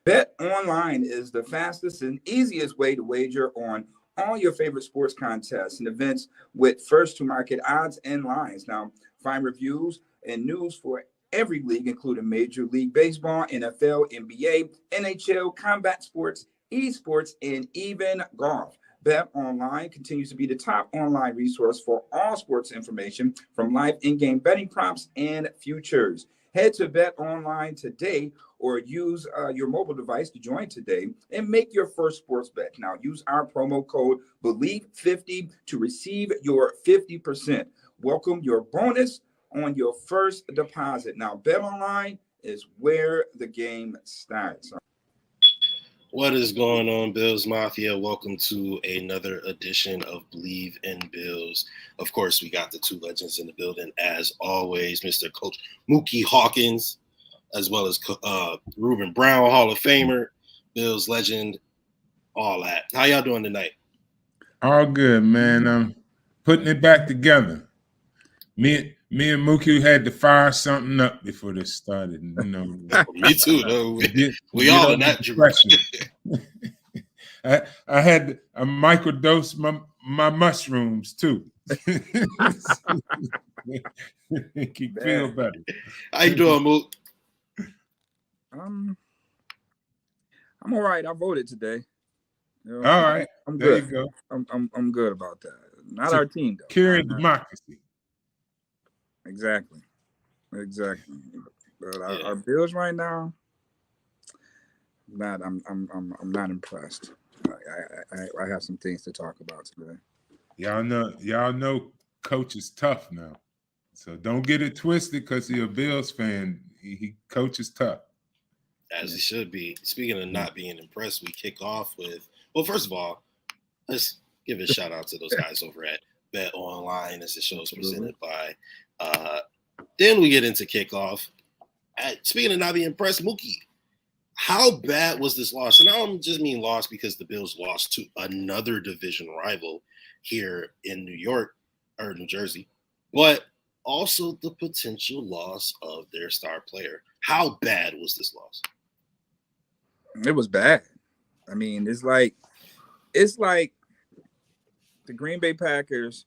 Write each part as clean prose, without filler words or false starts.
Bet Online is the fastest and easiest way to wager on all your favorite sports contests and events with first to market odds and lines. Now, find reviews and news for every league, including Major League Baseball, NFL, NBA, NHL, combat sports, esports, and even golf. Bet Online continues to be the top online resource for all sports information from live in-game betting props and futures. Head to Bet Online today or use your mobile device to join today and make your first sports bet. Now, use our promo code BLEAV50 to receive your 50%. Welcome your bonus on your first deposit. Now, Bet Online is where the game starts. What is going on, Bills Mafia? Welcome to another edition of Believe in Bills. Of course, we got the two legends in the building, as always, Mr. Coach Muki Hawkins, as well as Reuben Brown, Hall of Famer, Bills legend, all that. How y'all doing tonight? All good, man. I'm putting it back together. Me and Mookie had to fire something up before this started. You know, me too. Though we all in that direction. I had a microdose my mushrooms too. Keep feel better. How you doing, Mook? I'm all right. I voted today. You know, all right, I'm good. There you go. I'm good about that. Not our team though. Carry democracy. Exactly. But our Bills right now, I'm not impressed. I have some things to talk about today. Y'all know Coach is tough now, so don't get it twisted because he's a Bills fan. He Coach is tough, as he should be. Speaking of not being impressed, we kick off with first of all, let's give a shout out to those guys over at Bet Online as the show is presented by. Then we get into kickoff. Speaking of not being impressed, Mookie, how bad was this loss? And I don't just mean loss because the Bills lost to another division rival here in New York or New Jersey, but also the potential loss of their star player. How bad was this loss? It was bad. I mean, it's like the Green Bay Packers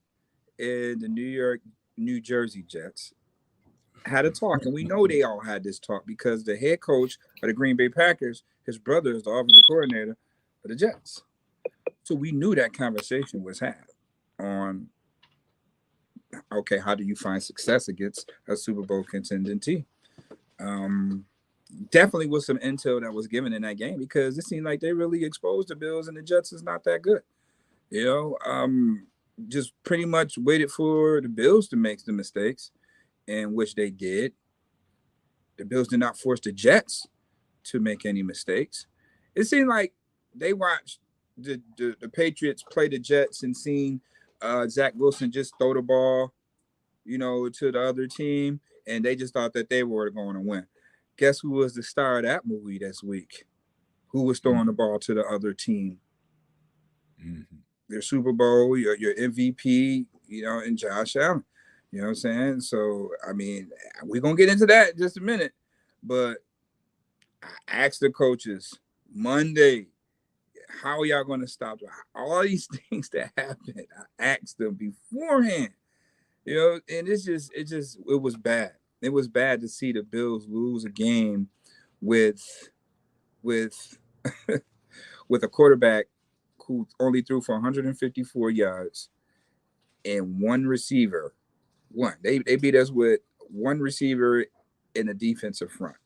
and the New Jersey Jets had a talk, and we know they all had this talk because the head coach of the Green Bay Packers, his brother is the offensive coordinator of the Jets. So we knew that conversation was had on, okay, how do you find success against a Super Bowl contending team? Definitely was some intel that was given in that game because it seemed like they really exposed the Bills and the Jets is not that good. You know, just pretty much waited for the Bills to make the mistakes, and which they did. The Bills did not force the Jets to make any mistakes. It seemed like they watched the Patriots play the Jets and seen Zach Wilson just throw the ball, you know, to the other team, and they just thought that they were going to win. Guess who was the star of that movie this week? Who was throwing the ball to the other team? Mm-hmm. Their Super Bowl, your MVP, you know, and Josh Allen. You know what I'm saying? So, I mean, we're going to get into that in just a minute. But I asked the coaches Monday, how are y'all going to stop all these things that happened? I asked them beforehand. You know, and it was bad. It was bad to see the Bills lose a game with a quarterback who only threw for 154 yards and one receiver. They beat us with one receiver in the defensive front.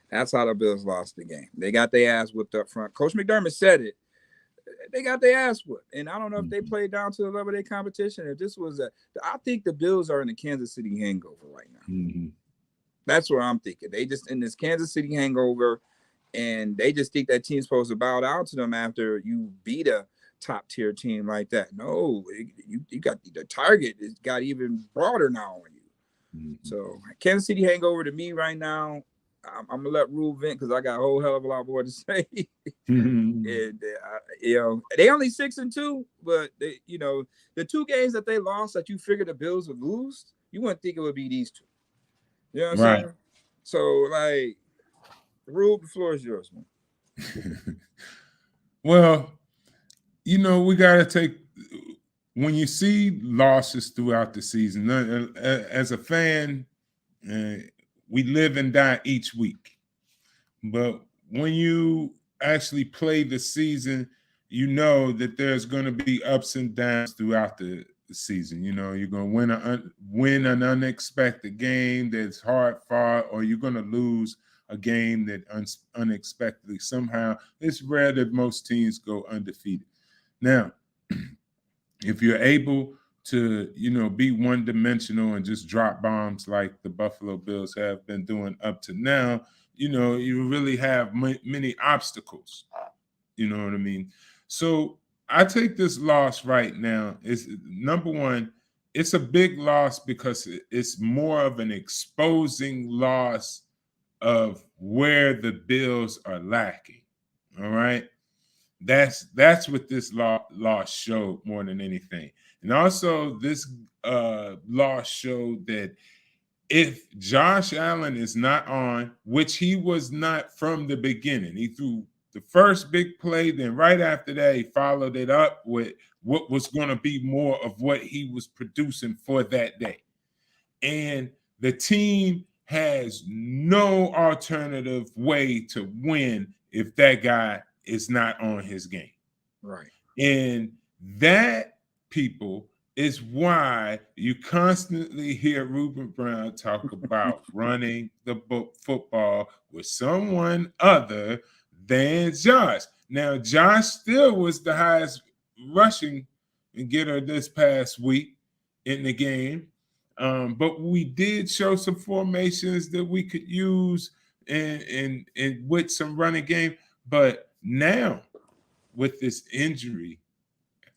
That's how the Bills lost the game. They got their ass whipped up front. Coach McDermott said it. They got their ass whipped. And I don't know if they played down to the level of their competition. If this was I think the Bills are in the Kansas City hangover right now. Mm-hmm. That's what I'm thinking. They just in this Kansas City hangover, and they just think that team's supposed to bow down to them after you beat a top tier team like that. No, you got the target. It's got even broader now on you. Mm-hmm. So Kansas City hangover to me right now. I'm gonna let Rule vent because I got a whole hell of a lot more to say. Mm-hmm. And you know, they only 6-2, but they, you know, the two games that they lost that you figured the Bills would lose, you wouldn't think it would be these two. You know what I'm saying? So like, Rule, the floor is yours, man. Well, we got to take, when you see losses throughout the season, as a fan, we live and die each week. But when you actually play the season, you know that there's going to be ups and downs throughout the season. You're going to win an unexpected game that's hard fought, or you're going to lose a game that unexpectedly somehow. It's rare that most teams go undefeated. Now, if you're able to, be one-dimensional and just drop bombs like the Buffalo Bills have been doing up to now, you really have many obstacles. You know what I mean? So I take this loss right now. Is number one, it's a big loss because it's more of an exposing loss of where the Bills are lacking. All right. That's what this loss showed more than anything. And also this loss showed that if Josh Allen is not on, which he was not from the beginning, he threw the first big play, then right after that, he followed it up with what was going to be more of what he was producing for that day. And the team has no alternative way to win if that guy is not on his game. Right. And that, people, is why you constantly hear Reuben Brown talk about running the football with someone other than Josh. Now, Josh still was the highest rushing getter this past week in the game. But we did show some formations that we could use and with some running game. But now, with this injury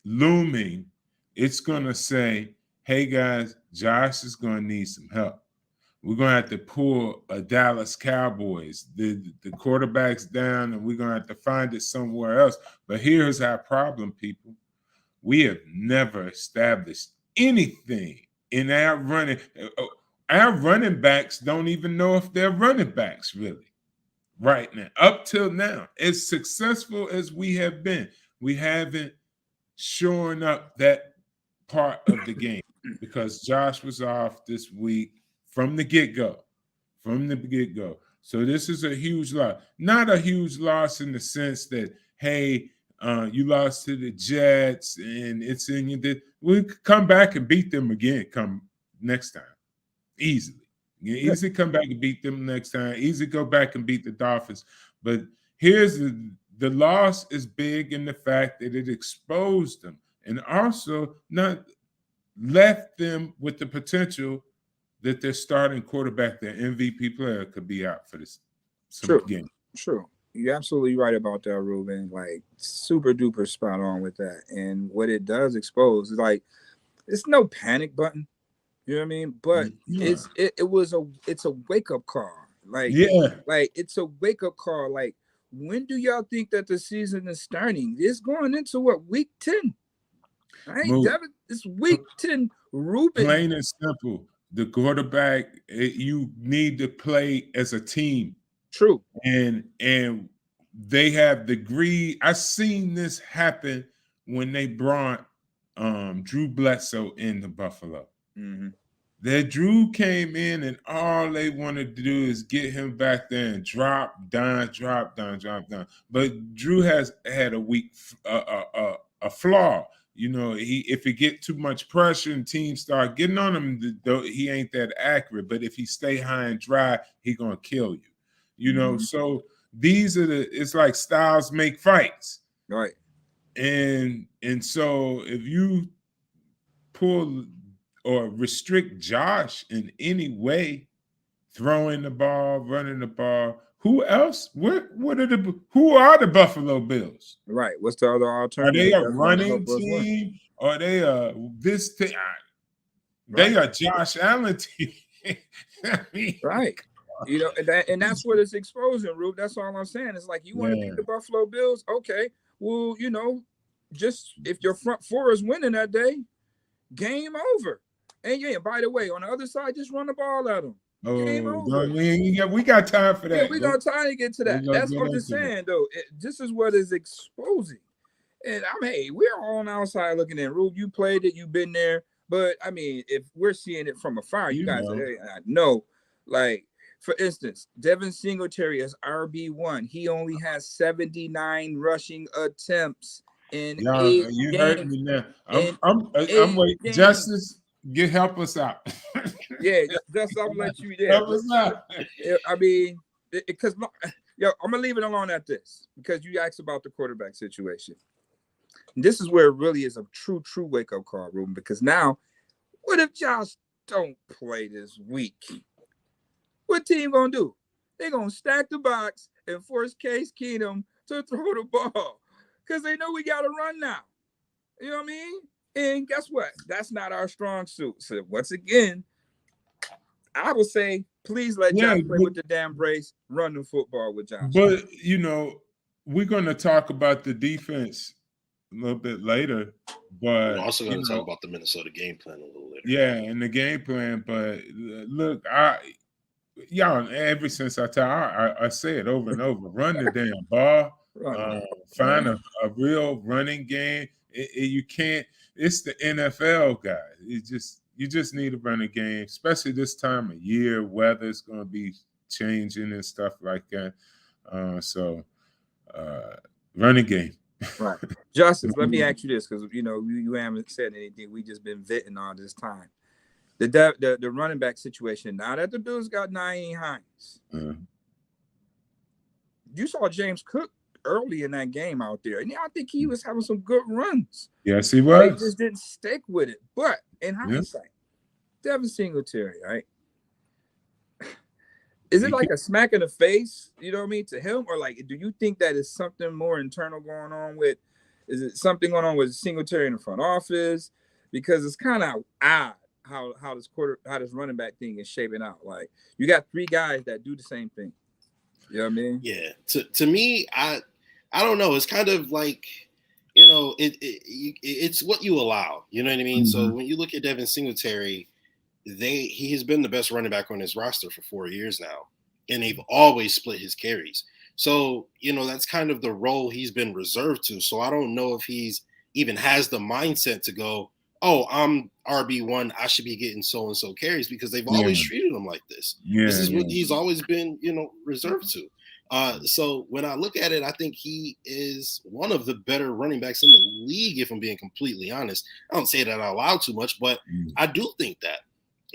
looming, it's going to say, hey, guys, Josh is going to need some help. We're going to have to pull a Dallas Cowboys. The quarterback's down, and we're going to have to find it somewhere else. But here's our problem, people. We have never established anything in our running. Our running backs don't even know if they're running backs, really. Right now, up till now, as successful as we have been, we haven't shown up that part of the game because Josh was off this week from the get-go. So this is a huge loss. Not a huge loss in the sense that, hey, you lost to the Jets and it's in you. We could come back and beat them again come next time. Easily. Easy come back and beat them next time. Easy go back and beat the Dolphins. But here's the loss is big in the fact that it exposed them and also not left them with the potential that their starting quarterback, their MVP player, could be out for this game. True. You're absolutely right about that, Reuben. Like super duper spot on with that. And what it does expose is like it's no panic button. You know what I mean? But it's a wake-up call. Like it's a wake-up call. Like, when do y'all think that the season is starting? It's going into what, week 10? Right? It's week 10. Reuben. Plain and simple. The quarterback, you need to play as a team. True. And they have the greed. I seen this happen when they brought Drew Bledsoe into Buffalo. Mm-hmm. That Drew came in and all they wanted to do is get him back there and drop down. But Drew has had a weak a flaw. If he get too much pressure and teams start getting on him, he ain't that accurate. But if he stay high and dry, he gonna kill you. Mm-hmm. So these are it's like styles make fights. Right. And so if you pull or restrict Josh in any way, throwing the ball, running the ball, who else? Who are the Buffalo Bills? Right. What's the other alternative? Are they a running team? Or are they this team? They are Josh Allen team. Right. And that's what it's exposing, Rube. That's all I'm saying. It's like, you want to beat the Buffalo Bills? Okay. Well, just if your front four is winning that day, game over. And by the way, on the other side, just run the ball at them. Game Oh, over. we got time for Yeah, that. we're gonna try to get to We're that. gonna That's get what I'm just into that. saying though. This is what is exposing. And hey, we're all on the outside looking in. Rube, you played it, you've been there. But I mean, if we're seeing it from afar, you You guys know. know. Like, for instance, Devin Singletary is RB1. He only has 79 rushing attempts in Y'all, 8 you hurt games. me now. In I'm 8 waiting. games. Justice, help us out. Yeah, just I'll let you there. Help us out. I mean, because yo, I'm gonna leave it alone at this because you asked about the quarterback situation. This is where it really is a true wake up call, Ruben. Because now, what if Josh don't play this week? What team gonna do? They're gonna stack the box and force Case Keenum to throw the ball because they know we gotta run now. You know what I mean? And guess what? That's not our strong suit. So once again, I would say, please let Yeah, Josh play with the damn brace, run the football with Josh. but we're gonna talk about the defense a little bit later. But We're also going to talk about the Minnesota game plan a little later. Yeah, and the game plan. But look, y'all, ever since I say it over and over, run the damn ball. Find a real running game. You can't. It's the NFL, guys. You just need to run a game, especially this time of year. Weather's going to be changing and stuff like that. Run a game. Right. Justus, let me ask you this, because you haven't said anything. We just been vetting all this time. The running back situation. Now that the Bills got Nyheim Hines, you saw James Cook early in that game out there, and I think he was having some good runs. Yes, he was. He just didn't stick with it. But in hindsight, Devin Singletary, right? Is it like a smack in the face, you know what I mean, to him? Or like, do you think that is something more internal going on with, is it something going on with Singletary in the front office? Because it's kind of odd how this running back thing is shaping out. Like, you got 3 guys that do the same thing. You know what I mean? Yeah. To me, I don't know. It's kind of like, it's what you allow. You know what I mean? Mm-hmm. So when you look at Devin Singletary, he has been the best running back on his roster for 4 years now, and they've always split his carries. So, that's kind of the role he's been reserved to. So I don't know if he's even has the mindset to go, oh, I'm RB1, I should be getting so-and-so carries, because they've always treated him like this. This is what he's always been, reserved to. So when I look at it, I think he is one of the better running backs in the league, if I'm being completely honest. I don't say that out loud too much, but I do think that.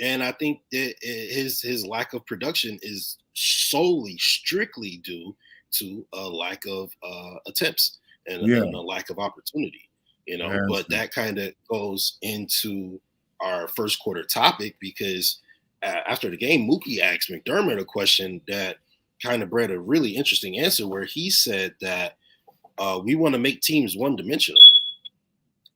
And I think that his lack of production is strictly due to a lack of attempts and a lack of opportunity, but that kind of goes into our first quarter topic, because after the game, Muki asked McDermott a question that kind of bred a really interesting answer, where he said that we want to make teams one-dimensional.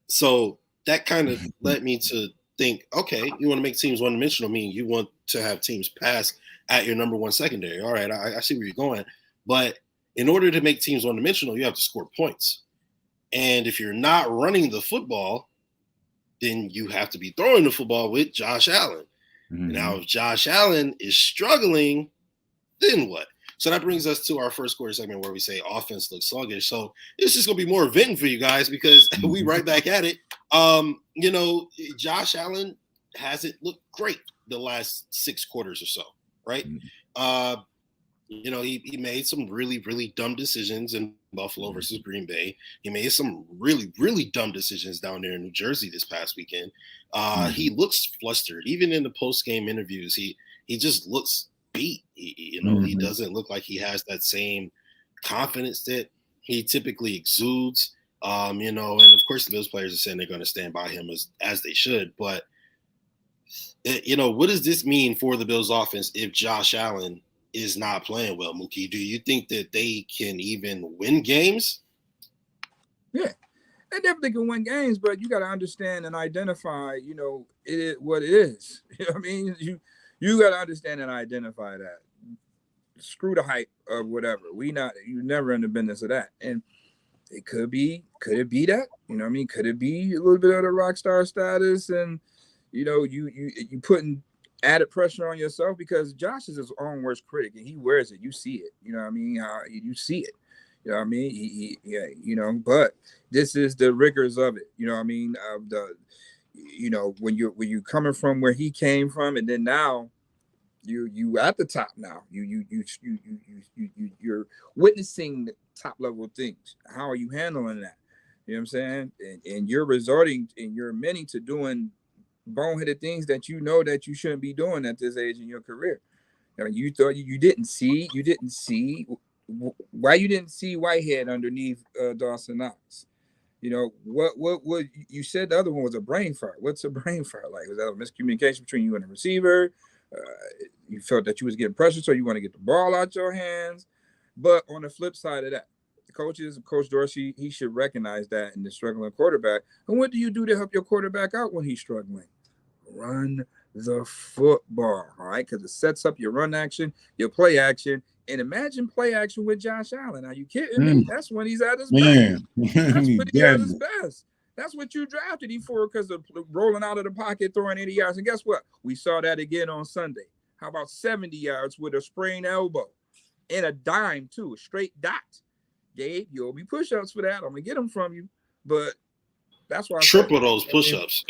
So that kind of led me to think, okay, you want to make teams one-dimensional, meaning you want to have teams pass at your number one secondary. All right, I see where you're going. But in order to make teams one-dimensional, you have to score points. And if you're not running the football, then you have to be throwing the football with Josh Allen. Mm-hmm. Now, if Josh Allen is struggling, then what? So that brings us to our first quarter segment, where we say offense looks sluggish. So it's just going to be more venting for you guys, because we right back at it. Josh Allen hasn't looked great the last 6 quarters or so, right? Mm-hmm. He made some really, really dumb decisions in Buffalo versus Green Bay. He made some really, really dumb decisions down there in New Jersey this past weekend. He looks flustered. Even in the post-game interviews, he just looks beat. He doesn't look like he has that same confidence that he typically exudes. And of course the Bills players are saying they're going to stand by him as they should. But, what does this mean for the Bills offense if Josh Allen is not playing well, Muki? Do you think that they can even win games? Yeah, they definitely can win games, but you got to understand and identify, what it is. You know what I mean? You got to understand and identify that. Screw the hype of whatever. You never in the business of that. And it could it be that? You know what I mean? Could it be a little bit of the rock star status, and you putting added pressure on yourself because Josh is his own worst critic and he wears it. You see it. You know what I mean? How you see it. You know what I mean? Yeah, you know, but this is the rigors of it. You know what I mean? You know, when you're coming from where he came from, and then now you at the top now. You're witnessing the top level things. How are you handling that? You know what I'm saying? And you're resorting and you're admitting to doing boneheaded things that you know that you shouldn't be doing at this age in your career. I mean, you thought you didn't see why you didn't see Whitehead underneath Dawson Knox. You know what you said the other one was a brain fart. What's a brain fart like? Was that a miscommunication between you and the receiver? You felt that you was getting pressure, so you want to get the ball out your hands. But on the flip side of that, the Coach Dorsey, he should recognize that in the struggling quarterback. And what do you do to help your quarterback out when he's struggling? Run the football, all right? Because it sets up your run action, your play action. And imagine play action with Josh Allen. Are you kidding me? That's when he's at his best. That's when he's at his best. That's what you drafted him for, because of rolling out of the pocket, throwing 80 yards. And guess what? We saw that again on Sunday. How about 70 yards with a sprained elbow and a dime, too, a straight dot? Gabe, you owe me push-ups for that. I'm going to get them from you. But that's why I triple those push-ups.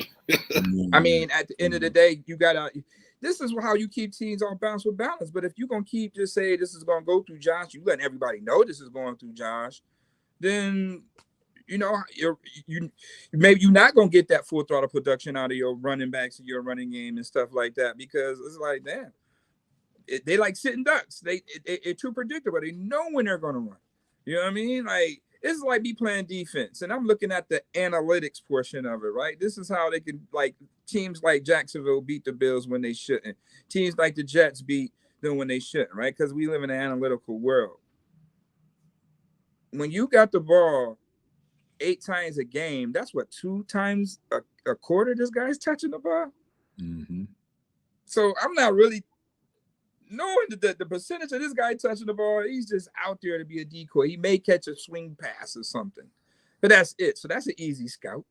I mean, at the end of the day, you got to – this is how you keep teams on bounce with balance. But if you're going to keep just say this is going to go through Josh, you letting everybody know this is going through Josh, then – you know, maybe you're not gonna get that full throttle production out of your running backs and your running game and stuff like that, because it's like, damn, they like sitting ducks. They're too predictable. They know when they're gonna run. You know what I mean? Like, it's like me playing defense, and I'm looking at the analytics portion of it. Right? This is how they can, like, teams like Jacksonville beat the Bills when they shouldn't. Teams like the Jets beat them when they shouldn't. Right? Because we live in an analytical world. When you got the ball 8 times a game, that's what, 2 times a quarter this guy's touching the ball. So I'm not really knowing the percentage of this guy touching the ball. He's just out there to be a decoy. He may catch a swing pass or something, but that's it. So that's an easy scout.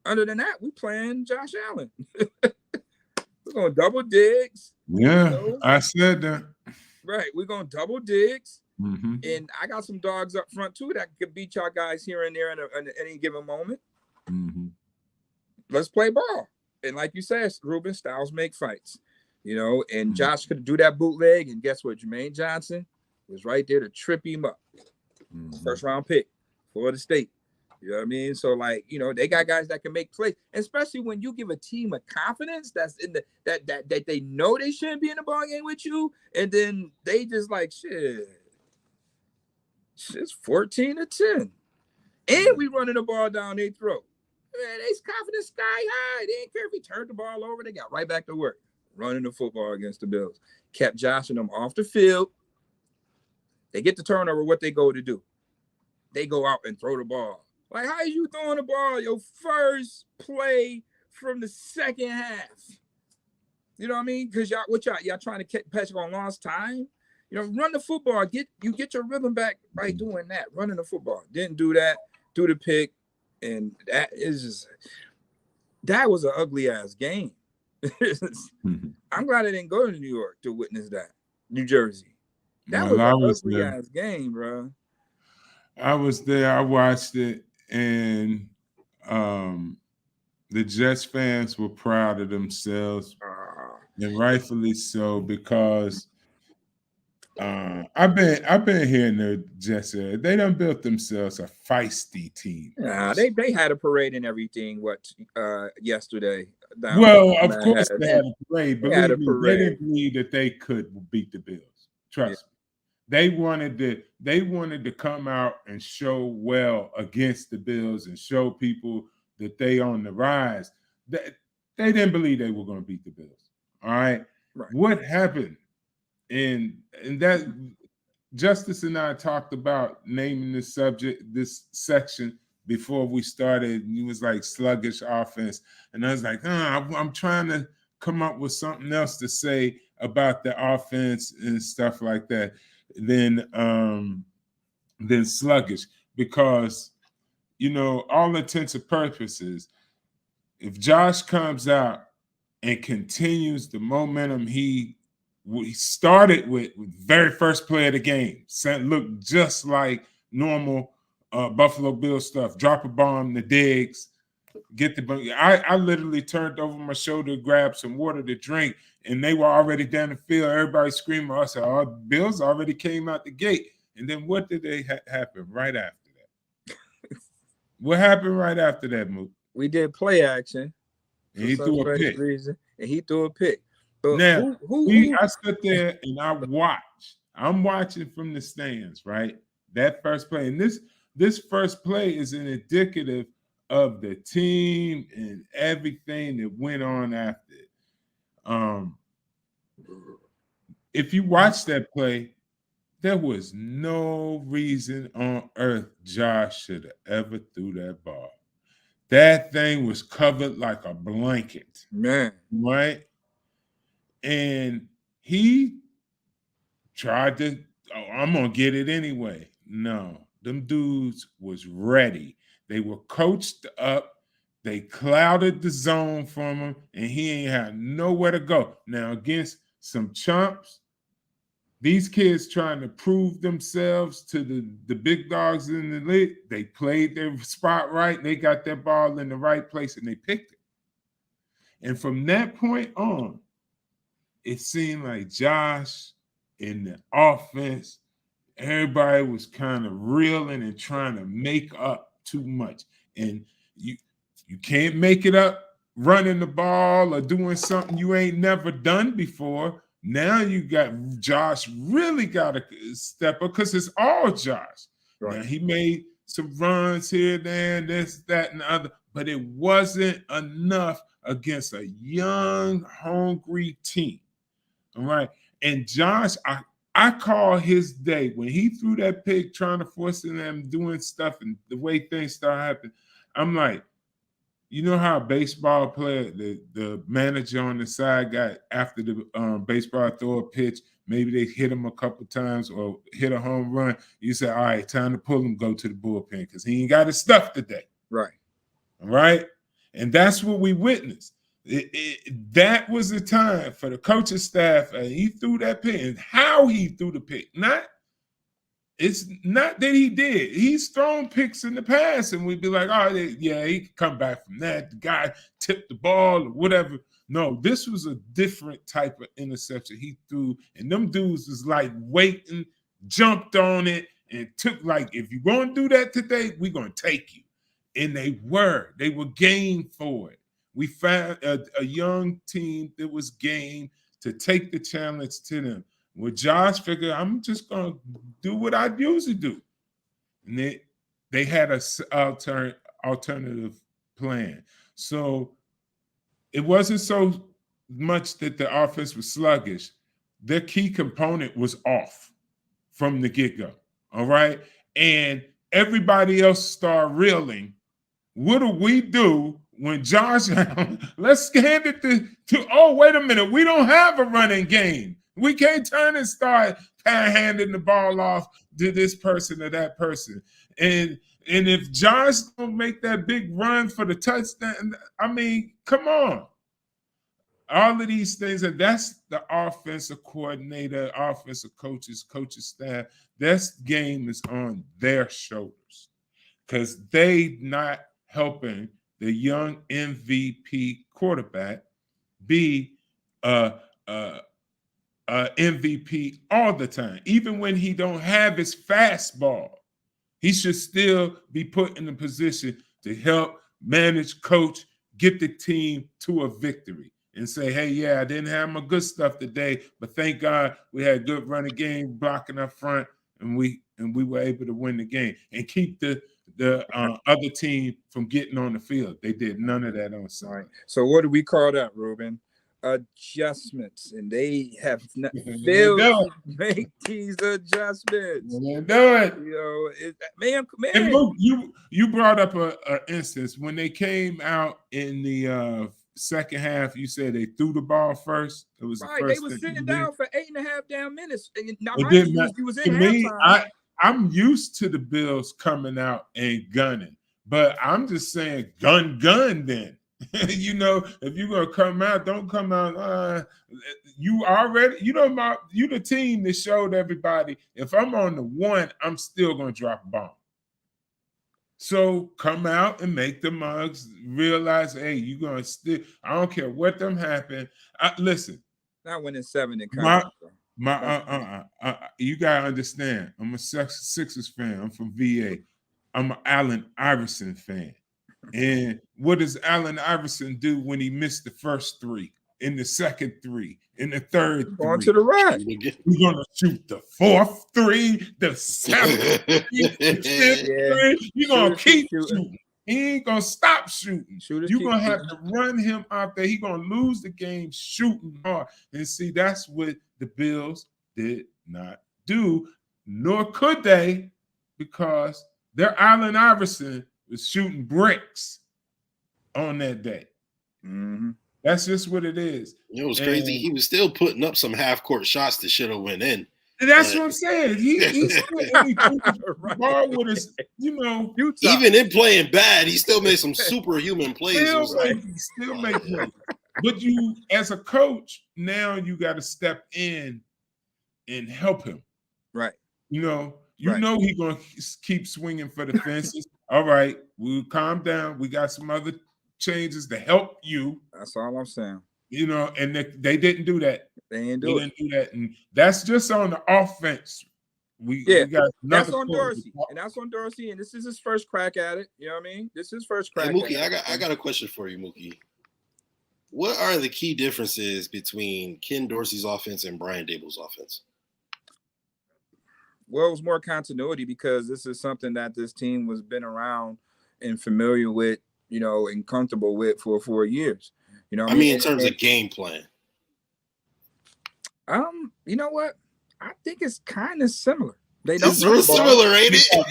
Other than that, we playing Josh Allen. We're going to double digs. Yeah, you know? I said that. Right, we're going to double digs. And I got some dogs up front too that could beat y'all guys here and there in any given moment. Let's play ball. And like you said, Reuben, styles make fights. You know, and Josh could do that bootleg, and guess what? Jermaine Johnson was right there to trip him up. First round pick for the state. You know what I mean? So, like, you know, they got guys that can make plays, especially when you give a team a confidence that's in the that they know they shouldn't be in the ball game with you, and then they just like, shit. It's 14-10. And we running the ball down their throat. Man, they confidence sky high. They didn't care if he turned the ball over. They got right back to work, running the football against the Bills. Kept Josh and them off the field. They get the turnover. What they go to do? They go out and throw the ball. Like, how are you throwing the ball? Your first play from the second half. You know what I mean? Because y'all trying to catch on lost time. You know, run the football. Get your rhythm back by doing that. Running the football. Didn't do that. Do the pick, and that was an ugly ass game. I'm glad I didn't go to New York to witness that. New Jersey. That was an ugly ass game, bro. I was there. I watched it, and the Jets fans were proud of themselves, and rightfully so, because. I've been hearing the Jets say they done built themselves a feisty team. Nah, they had a parade and everything. Yesterday? Well, of course they had a parade. Believe me, they didn't believe that they could beat the Bills. Trust me. They wanted to come out and show well against the Bills and show people that they on the rise. They didn't believe they were going to beat the Bills. All right. What happened? And that Justus and I talked about naming this section before we started. It was like sluggish offense, and I was like, I'm trying to come up with something else to say about the offense and stuff like that. Then sluggish, because, you know, all intents and purposes, if Josh comes out and continues the momentum he started with very first play of the game. Looked just like normal Buffalo Bills stuff. Drop a bomb, the digs, get the. I literally turned over my shoulder, grabbed some water to drink, and they were already down the field. Everybody screaming. I said, "Oh, Bills already came out the gate." And then what did they happen right after that? What happened right after that, Mook? We did play action. And he threw a pick. Reason, and he threw a pick. But now, I sit there and I watch. I'm watching from the stands, right? That first play. And this first play is an indicative of the team and everything that went on after it. If you watch that play, there was no reason on earth Josh should have ever threw that ball. That thing was covered like a blanket. Man. Right? And he tried to, I'm going to get it anyway. No, them dudes was ready. They were coached up. They clouded the zone from him, and he ain't had nowhere to go. Now, against some chumps, these kids trying to prove themselves to the big dogs in the league, they played their spot right. They got that ball in the right place, and they picked it. And from that point on, it seemed like Josh in the offense, everybody was kind of reeling and trying to make up too much. And you can't make it up running the ball or doing something you ain't never done before. Now you got Josh really got to step up because it's all Josh. Right. Now he made some runs here, there, this, that, and the other, but it wasn't enough against a young, hungry team. All right. And Josh, I call his day when he threw that pick, trying to force them doing stuff and the way things start happening. I'm like, you know how a baseball player, the manager on the side got after the baseball throw a pitch, maybe they hit him a couple times or hit a home run. You say, all right, time to pull him, go to the bullpen because he ain't got his stuff today. Right. All right. And that's what we witnessed. That was the time for the coaching staff. He threw that pick, and how he threw the pick. It's not that he did. He's thrown picks in the past, and we'd be like, oh, yeah, he could come back from that. The guy tipped the ball or whatever. No, this was a different type of interception he threw, and them dudes was like waiting, jumped on it, and took like, if you're going to do that today, we're going to take you. And they were game for it. We found a young team that was game to take the challenge to them. Well, Josh figured, I'm just going to do what I usually do. And they had an alternative plan. So it wasn't so much that the offense was sluggish. Their key component was off from the get-go, all right? And everybody else started reeling. What do we do when Josh, let's hand it to, oh, wait a minute, we don't have a running game. We can't turn and start handing the ball off to this person or that person. And if Josh don't make that big run for the touchdown, I mean, come on. All of these things, and that's the offensive coordinator, offensive coaches, coaching staff. This game is on their shoulders because they not helping the young MVP quarterback be MVP all the time. Even when he don't have his fastball, he should still be put in a position to help manage, coach, get the team to a victory and say, hey, yeah, I didn't have my good stuff today, but thank God we had a good running game blocking up front, and we were able to win the game and keep the other team from getting on the field. They did none of that on Sunday. Right. So what do we call that, Reuben? Adjustments, and they have not failed to make these adjustments. They do it. You know, man. And Luke, you brought up an instance when they came out in the second half. You said they threw the ball first. It was right. The first they were sitting down for 8.5 damn minutes. Now, you was in halftime. I'm used to the Bills coming out and gunning, but I'm just saying gun then. You know, if you're gonna come out, don't come out. You already, you know, you the team that showed everybody. If I'm on the one, I'm still gonna drop a bomb. So come out and make the mugs realize, hey, you're gonna still. I don't care what them happen. Listen, Not winning 7 in my conference. Bro. you gotta understand. I'm a Sixers fan. I'm from VA. I'm an Allen Iverson fan. And what does Allen Iverson do when he missed the first 3, in the second 3, in the third 3? On to the right. We're gonna shoot the 4th 3, the 7th 3, the 5th 3. You're gonna keep shooting. He ain't gonna stop shooting. You're gonna have to run him out there. He's gonna lose the game shooting hard. And see, that's what the Bills did not do, nor could they, because their Allen Iverson was shooting bricks on that day. Mm-hmm. That's just what it is. It was crazy. He was still putting up some half-court shots that should have went in. And that's what I'm saying. He's still ball with his, you know, even in playing bad, he still made some superhuman plays. Still make plays. But you, as a coach, now you got to step in and help him. Right. You know he's gonna keep swinging for the fences. All right, we'll calm down. We got some other changes to help you. That's all I'm saying. You know, and they didn't do that. They didn't do that, and that's just on the offense. We got that's on Dorsey, and that's on Dorsey, and this is his first crack at it. You know what I mean? This is his first crack. Hey, Mookie, I got a question for you, Mookie. What are the key differences between Ken Dorsey's offense and Brian Dable's offense? Well, it was more continuity because this is something that this team was been around and familiar with, you know, and comfortable with for 4 years. You know, I mean, in terms of game plan. You know what? I think it's kind of similar. It's real similar, ain't it? I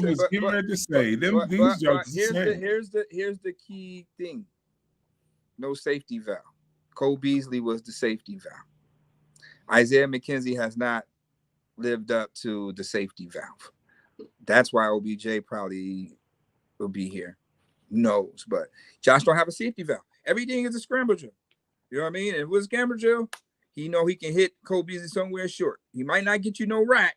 was getting ready to say these jokes. Here's the key thing. No safety valve. Cole Beasley was the safety valve. Isaiah McKenzie has not lived up to the safety valve. That's why OBJ probably will be here. Who knows? But Josh don't have a safety valve. Everything is a scramble drill. You know what I mean? If it was a scramble drill, he know he can hit Cole Beasley somewhere short. He might not get you no rack,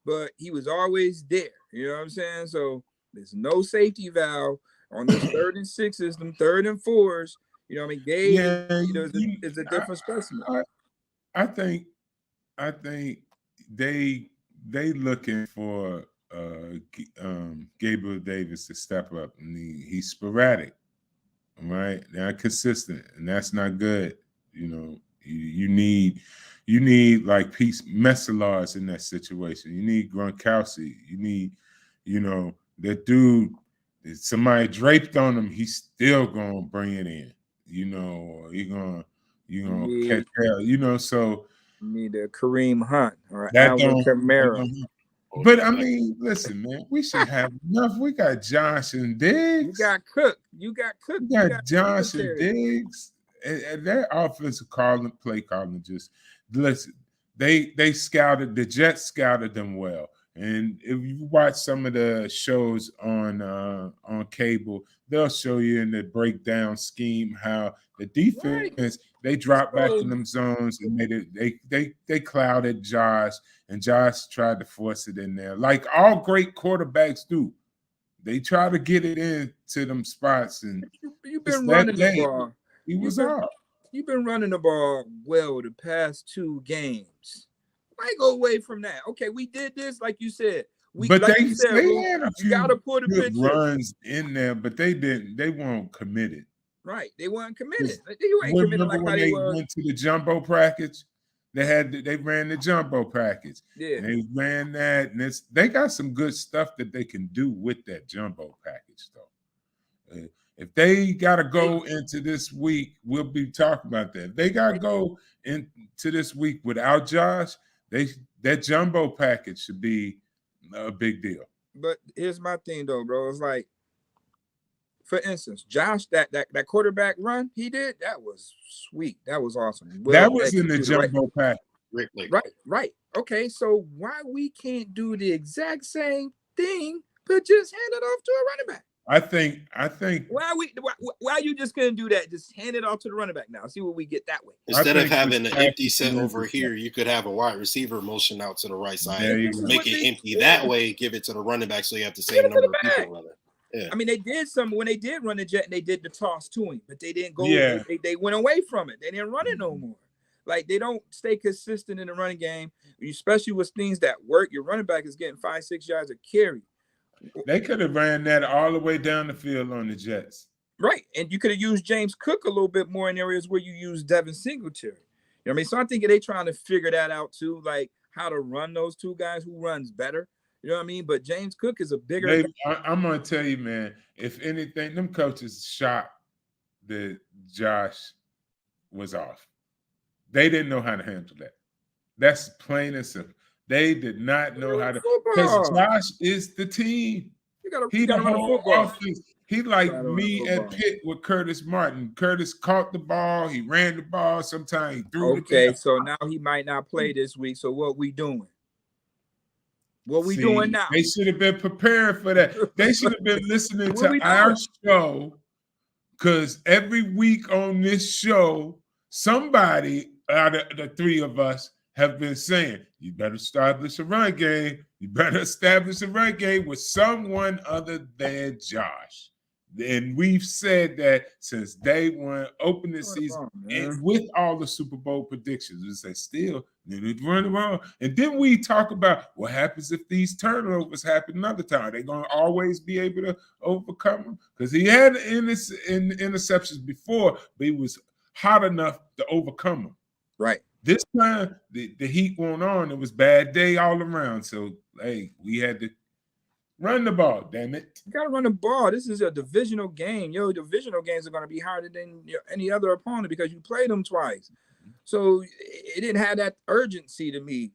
but he was always there. You know what I'm saying? So there's no safety valve on those 3rd and 6s, them 3rd and 4s. You know what I mean? Gabe, is a different specimen. I think they looking for Gabriel Davis to step up, and he's sporadic, right? They're not consistent, and that's not good. You know, you need like Messalars in that situation. You need Gronkowski. You need, you know, that dude. If somebody draped on him, he's still gonna bring it in. You know, you're gonna catch hell. You know, so. Need a Kareem Hunt or Alvin Kamara. But I mean, listen, man, we should have enough. We got Josh and Diggs. You got Cook. You got Josh and Diggs. And their offensive play calling, just listen. They scouted, the Jets scouted them well. And if you watch some of the shows on cable, they'll show you in the breakdown scheme how the defense, they drop back in them zones and they clouded Josh, and Josh tried to force it in there. Like all great quarterbacks do. They try to get it into them spots, and you've been running the ball. You've been running the ball well the past 2 games. Why go away from that? Okay, we did this, like you said. But like they had a few good runs in there, but they didn't. They weren't committed. Right, they weren't committed. You ain't committed like how they went to the jumbo package. They ran the jumbo package. Yeah, and they ran that, and they got some good stuff that they can do with that jumbo package, though. If they got to go into this week, we'll be talking about that. If they got to go into this week without Josh, that jumbo package should be a big deal. But here's my thing, though, bro. It's like, for instance, Josh, that quarterback run he did, that was sweet. That was awesome. That was in the jumbo package. Right. Okay, so why we can't do the exact same thing, but just hand it off to a running back? I think why you just couldn't do that? Just hand it off to the running back now. See what we get that way. Instead of think having the an empty staff set is over losing here, you could have a wide receiver motion out to the right side, There you go. make it empty that way, give it to the running back so you have the Give same it to number the of people back. running. Yeah. I mean, they did some when they did run the jet and they did the toss to him, but they didn't go. Yeah. They went away from it. They didn't run it no more. Like they don't stay consistent in the running game, especially with things that work. Your running back is getting 5-6 yards a carry. They could have ran that all the way down the field on the Jets. Right. And you could have used James Cook a little bit more in areas where you use Devin Singletary. You know what I mean? So I think they trying to figure that out too, like how to run those two guys, who runs better. You know what I mean? But James Cook is a bigger. I'm going to tell you, man, if anything, them coaches shocked that Josh was off. They didn't know how to handle that. That's plain and simple. They did not know how to, because Josh is the team. You gotta run the football. Offense. He like me at Pitt with Curtis Martin. Curtis caught the ball. He ran the ball. Sometimes he threw it. Okay, so now he might not play this week. So what we doing? What we doing now? They should have been prepared for that. They should have been listening to our show, because every week on this show, somebody out of the three of us have been saying, you better establish a run game. You better establish a run game with someone other than Josh. And we've said that since day one, open the season, and with all the Super Bowl predictions, we say still they need to run the ball. And then we talk about what happens if these turnovers happen another time. They're going to always be able to overcome them, because he had interceptions before, but he was hot enough to overcome them. Right. This time, the heat went on. It was bad day all around. So, hey, we had to run the ball, damn it. You got to run the ball. This is a divisional game. Divisional games are going to be harder than any other opponent because you played them twice. So it didn't have that urgency to me,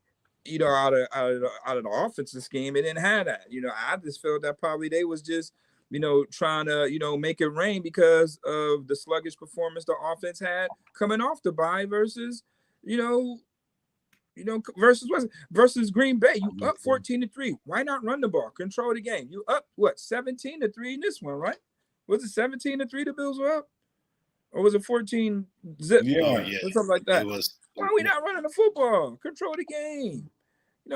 out of the offensive scheme. It didn't have that. I just felt that probably they was just, trying to, make it rain because of the sluggish performance the offense had coming off the bye versus, versus Green Bay. You up 14-3. Why not run the ball? Control the game. You up 17-3 in this one, right? Was it 17-3 the Bills were up? Or was it 14 zip? Yeah. Or something like that. It was. Why are we not running the football? Control the game.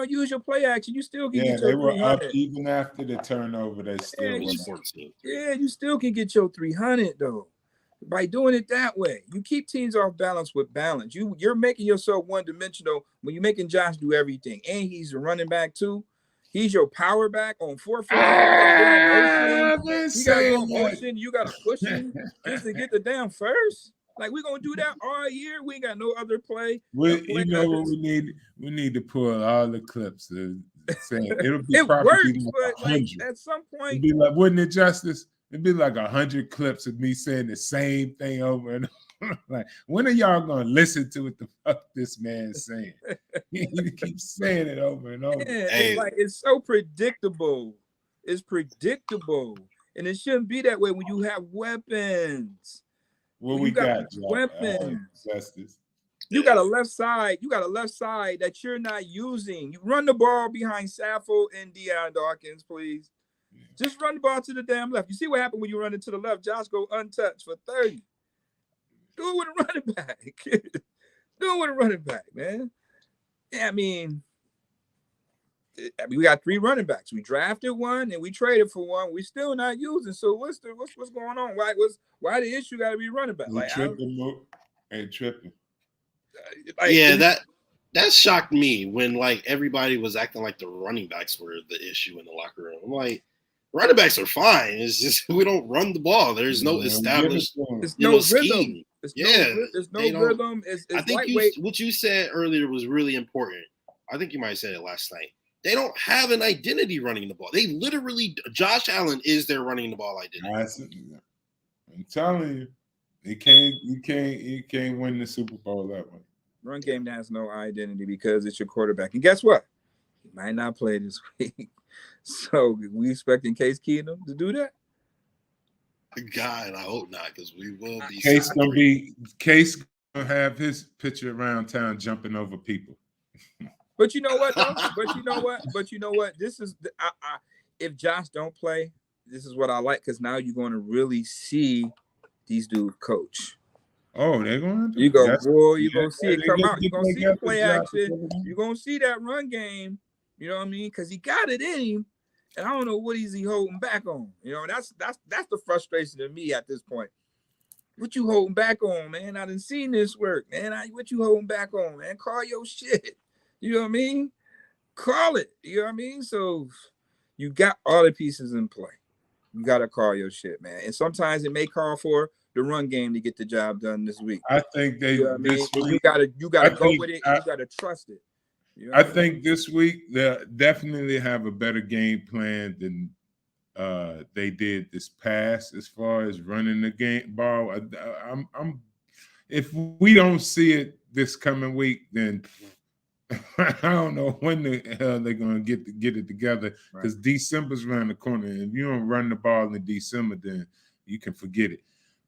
Use your play action. You still can get your they were 300. up even after the turnover. They still were 14. Yeah, you still can get your 300 though. By doing it that way, you keep teams off balance with balance. You're making yourself one-dimensional when you're making Josh do everything, and he's a running back too. He's your power back on 4-4. You got to push him just to get the damn first. Like, we're gonna do that all year. We ain't got no other play. You know what we need? We need to pull all the clips. Saying it'll be it probably works, like but like at some point, it'd be like, wouldn't it, Justice? It'd be like 100 clips of me saying the same thing over and over. Like, when are y'all gonna listen to what the fuck this man's saying? He keeps saying it over and over. Yeah, it's so predictable. It's predictable, and it shouldn't be that way when you have weapons. What we got weapons. Justice. You got a left side. You got a left side that you're not using. You run the ball behind Saffold and Deion Dawkins, please. Just run the ball to the damn left. You see what happened when you run it to the left? Josh go untouched for 30. Do it with a running back. Do it with a running back, man. Yeah, I mean, we got 3 running backs. We drafted one and we traded for one. We still not using. So what's going on? Why the issue got to be running back? Like, tripping. That shocked me when everybody was acting like the running backs were the issue in the locker room. I'm like, running backs are fine. It's just we don't run the ball. There's no established scheme. There's no rhythm. I think what you said earlier was really important. I think you might have said it last night. They don't have an identity running the ball. They literally, Josh Allen is their running the ball identity. I'm telling you, you can't win the Super Bowl that way. Run game has no identity because it's your quarterback. And guess what? He might not play this week. So we expecting Case Keenum to do that? God, I hope not, because we will be. Case gonna have his picture around town jumping over people. But you know what, though? But you know what? This is if Josh don't play, this is what I like because now you're going to really see these dudes coach. Oh, they're going to. You go, That's boy, you yeah. gonna see it They come get out. You're gonna see the together, play Josh, action. You're gonna see that run game. You know what I mean? Because he got it in him. And I don't know what is he holding back on. You know, that's the frustration to me at this point. What you holding back on, man? I done seen this work, man. What you holding back on, man? Call your shit. You know what I mean? Call it. You know what I mean? So you got all the pieces in play. You gotta call your shit, man. And sometimes it may call for the run game to get the job done this week. I think they You know what I mean? this And week. you gotta I go think with it and you gotta trust it. You know I what I mean? think this week they definitely have a better game plan than they did this past as far as running the game ball. I'm if we don't see it this coming week, then I don't know when the hell they're gonna get it together because December's around the corner. And if you don't run the ball in December, then you can forget it.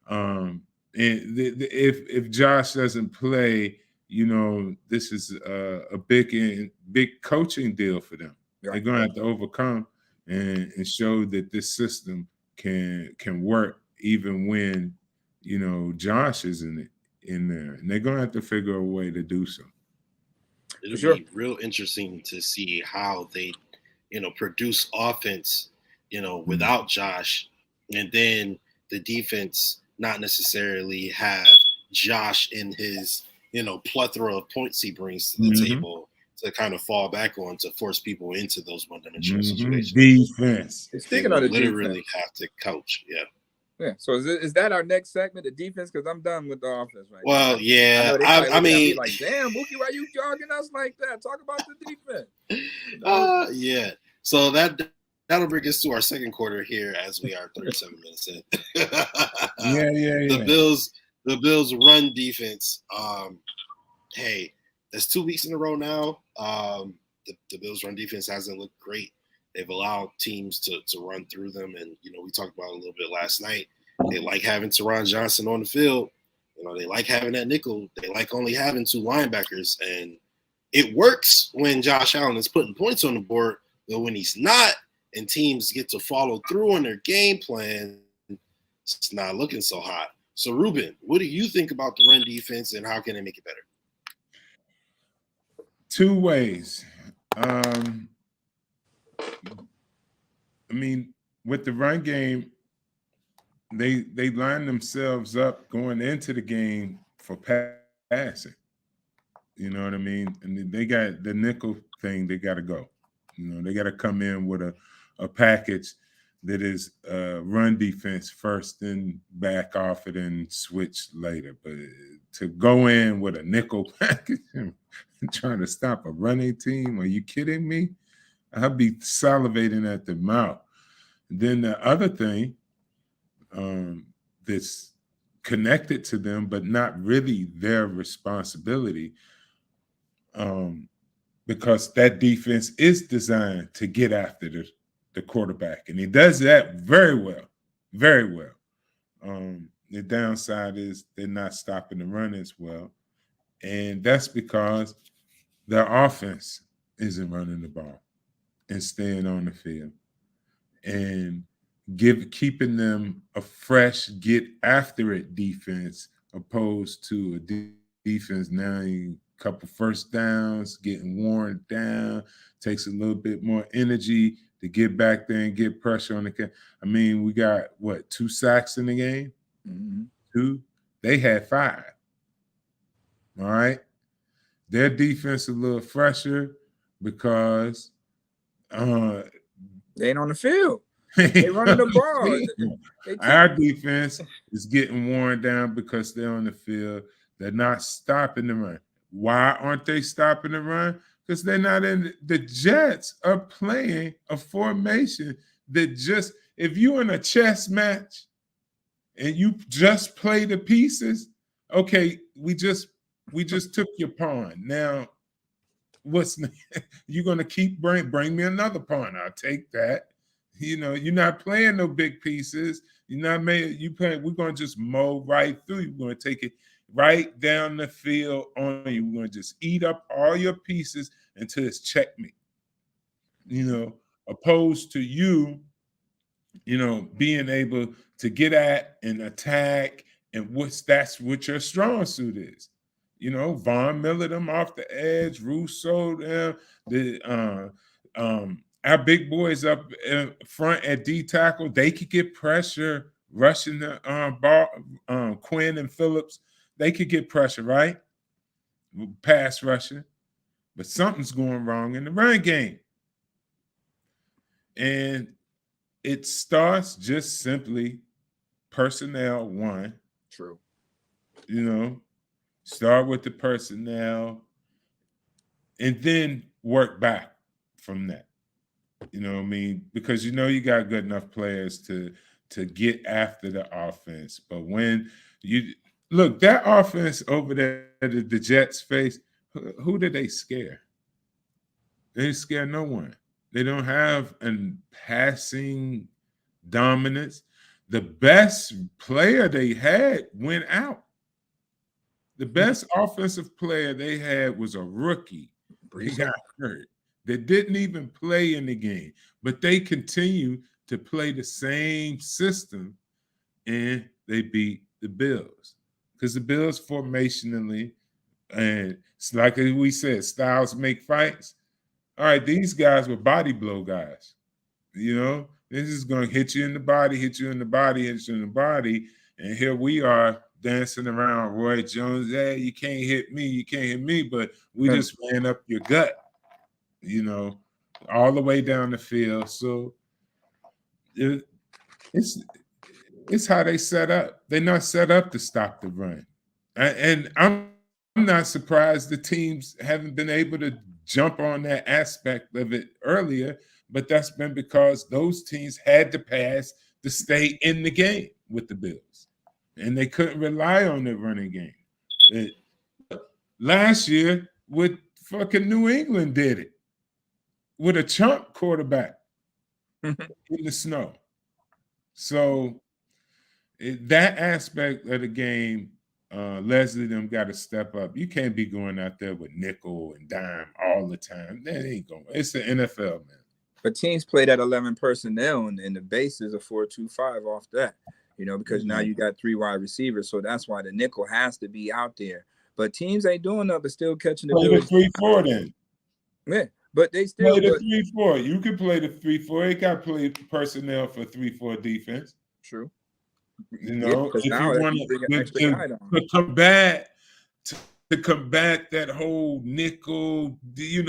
And if Josh doesn't play, this is a big coaching deal for them. Right. They're gonna have to overcome and show that this system can work even when Josh isn't in there, and they're gonna have to figure a way to do so. It'll be real interesting to see how they, produce offense, without Josh, and then the defense not necessarily have Josh in his, plethora of points he brings to the table to kind of fall back on to force people into those one-dimensional situations. Defense. Speaking of the literally defense, have to coach. Yeah. Yeah. So is that our next segment, the defense? Because I'm done with the offense right now. Well, yeah. I mean, like, damn, Mookie, why you jogging us like that? Talk about the defense. Yeah. So that'll bring us to our second quarter here as we are 37 minutes in. Yeah. The Bills run defense. Hey, that's 2 weeks in a row now. The Bills run defense hasn't looked great. They've allowed teams to run through them. And, we talked about it a little bit last night. They like having Teron Johnson on the field. They like having that nickel. They like only having 2 linebackers. And it works when Josh Allen is putting points on the board. But when he's not and teams get to follow through on their game plan, it's not looking so hot. So, Reuben, what do you think about the run defense and how can they make it better? 2 ways. With the run game, they line themselves up going into the game for passing. You know what I mean? And they got the nickel thing. They got to go. They got to come in with a package that is run defense first, then back off it and switch later. But to go in with a nickel package and trying to stop a running team, are you kidding me? I'll be salivating at the mouth. Then the other thing that's connected to them, but not really their responsibility, because that defense is designed to get after the quarterback. And he does that very well, very well. The downside is they're not stopping the run as well. And that's because their offense isn't running the ball and staying on the field. And keeping them a fresh, get after it defense, opposed to a defense now a couple first downs, getting worn down, takes a little bit more energy to get back there and get pressure on the. We got 2 sacks in the game? Mm-hmm. 2. They had 5. All right. Their defense a little fresher because they ain't on the field. They running the ball. Our defense is getting worn down because they're on the field. They're not stopping the run. Why aren't they stopping the run? Because they're not in. The Jets are playing a formation that if you're in a chess match and you just play the pieces, okay, we just took your pawn. Now, you're gonna keep bring me another pawn? I'll take that. You're not playing no big pieces. We're gonna just mow right through you. We're gonna take it right down the field on you. We're gonna just eat up all your pieces until it's checkmate. Opposed to you being able to get at and attack, and that's what your strong suit is. Von Miller them off the edge, Russo them, our big boys up in front at D tackle, they could get pressure rushing the ball. Quinn and Phillips, they could get pressure, right? Pass rushing, but something's going wrong in the run game. And it starts just simply personnel one. True. Start with the personnel and then work back from that. You know what I mean? Because you got good enough players to get after the offense. But when you look, that offense over there, the Jets face, who did they scare? They didn't scare no one. They don't have a passing dominance. The best player they had went out. The best offensive player they had was a rookie. He got hurt. They didn't even play in the game, but they continue to play the same system, and they beat the Bills. Because the Bills formationally, and it's like we said, styles make fights. All right, these guys were body blow guys. This is going to hit you in the body, hit you in the body, hit you in the body. And here we are dancing around Roy Jones. Hey, you can't hit me, but we just ran up your gut, all the way down the field. So it's how they set up. They're not set up to stop the run. And I'm not surprised the teams haven't been able to jump on that aspect of it earlier, but that's been because those teams had to pass to stay in the game with the Bills, and they couldn't rely on their running game. Last year, with fucking New England did it with a chump quarterback in the snow. So that aspect of the game, Leslie them got to step up. You can't be going out there with nickel and dime all the time. That ain't going. It's the NFL, man. But teams play that 11 personnel, and the base is a 4-2-5 off that, because now you got 3 wide receivers. So that's why the nickel has to be out there. But teams ain't doing that, but still catching the Bills. Play the 3-4 then. Yeah, but they still play the 3-4. You can play the 3-4. You got to play personnel for 3-4 defense. True. If you want to combat that whole nickel, the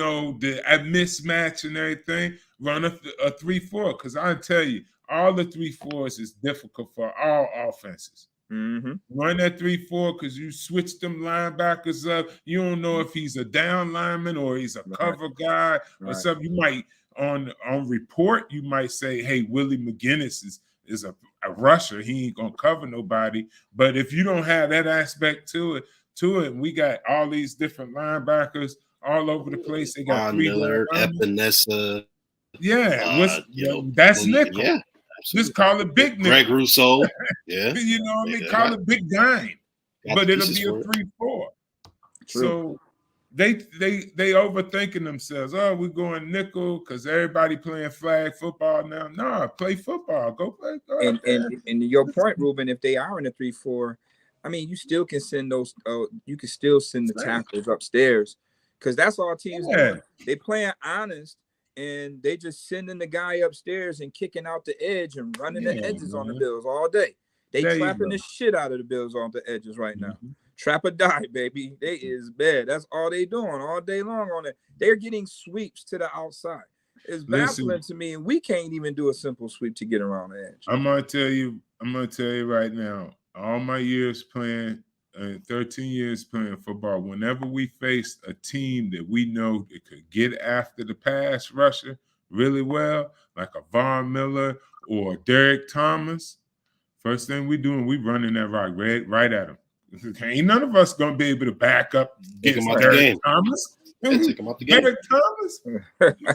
mismatch and everything, run a 3-4. Because I tell you, all the 3-4s is difficult for all offenses. Mm-hmm. Run that 3-4 because you switch them linebackers up. You don't know if he's a down lineman or he's a cover guy or something. You might on report, you might say, hey, Willie McGinnis is a rusher. He ain't gonna cover nobody. But if you don't have that aspect to it, we got all these different linebackers all over the place. They got Miller, Epinesa. Yeah, that's nickel. Yeah, just call it big nickel. Greg Rousseau. Yeah, call it big dime, but it'll be a 3-4. So they overthinking themselves. Oh, we're going nickel because everybody playing flag football now. No, play football. Go play. And your point, Reuben, if they are in a 3-4, I mean, you still can send those. You can still send the tackles upstairs because that's all teams do. They playing honest, and they just sending the guy upstairs and kicking out the edge and running the edges on the Bills all day. They trapping the shit out of the Bills on the edges right now. Trap or die, baby. They is bad. That's all they doing all day long on it. They're getting sweeps to the outside. It's baffling to me, and we can't even do a simple sweep to get around the edge. I'm gonna tell you right now. All my years playing, 13 years playing football, whenever we faced a team that we know that could get after the pass rusher really well, like a Von Miller or Derek Thomas, first thing we doing, we running that right at him. Ain't none of us gonna be able to back up against Derek Thomas. Take him out the game. Derek Thomas,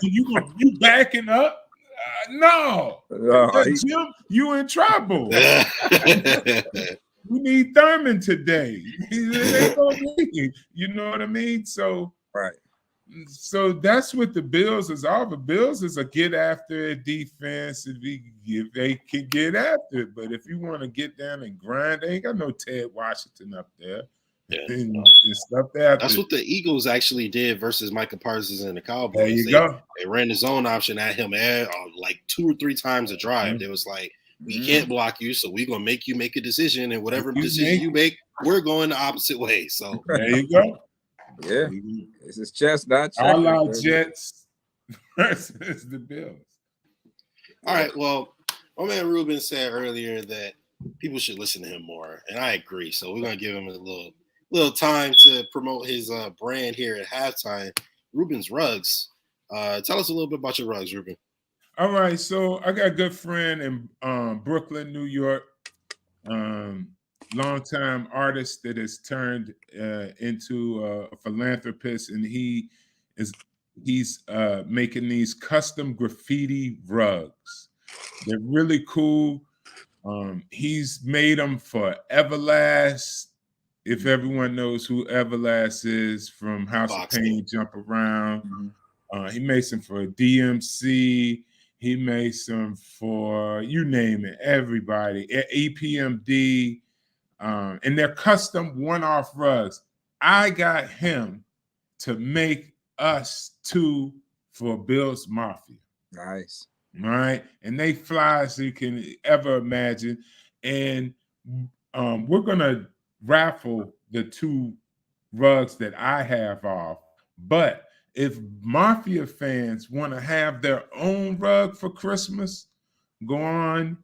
you backing up? No, Jim, you in trouble. We need Thurman today. You know what I mean? So So that's what the Bills is all. The Bills is a get after it defense if they can get after it. But if you want to get down and grind, they ain't got no Ted Washington up there Yeah, and stuff after. that's what the Eagles actually did versus Micah Parsons and the Cowboys. There you go. They ran the zone option at him like 2 or 3 times a drive. They was like, we can't block you, so we're gonna make you make a decision, and whatever decision you make, we're going the opposite way. So there you go. Yeah, this is chess, not checkers. All our Jets versus the Bills. All right, well, my man Reuben said earlier that people should listen to him more, and I agree. So we're gonna give him a little time to promote his brand here at halftime. Reuben's Rugs. Tell us a little bit about your rugs, Reuben. All right, so I got a good friend in Brooklyn, New York. Longtime artist that has turned into a philanthropist, and he's making these custom graffiti rugs. They're really cool. He's made them for Everlast. If everyone knows who Everlast is from House of Pain, Jump Around. He makes them for DMC. He makes them for, you name it, everybody. EPMD. And they're custom one-off rugs. I got him to make us 2 for Bill's Mafia. Nice. All right. And they fly as you can ever imagine. And we're going to raffle the 2 rugs that I have off. But if Mafia fans want to have their own rug for Christmas, go on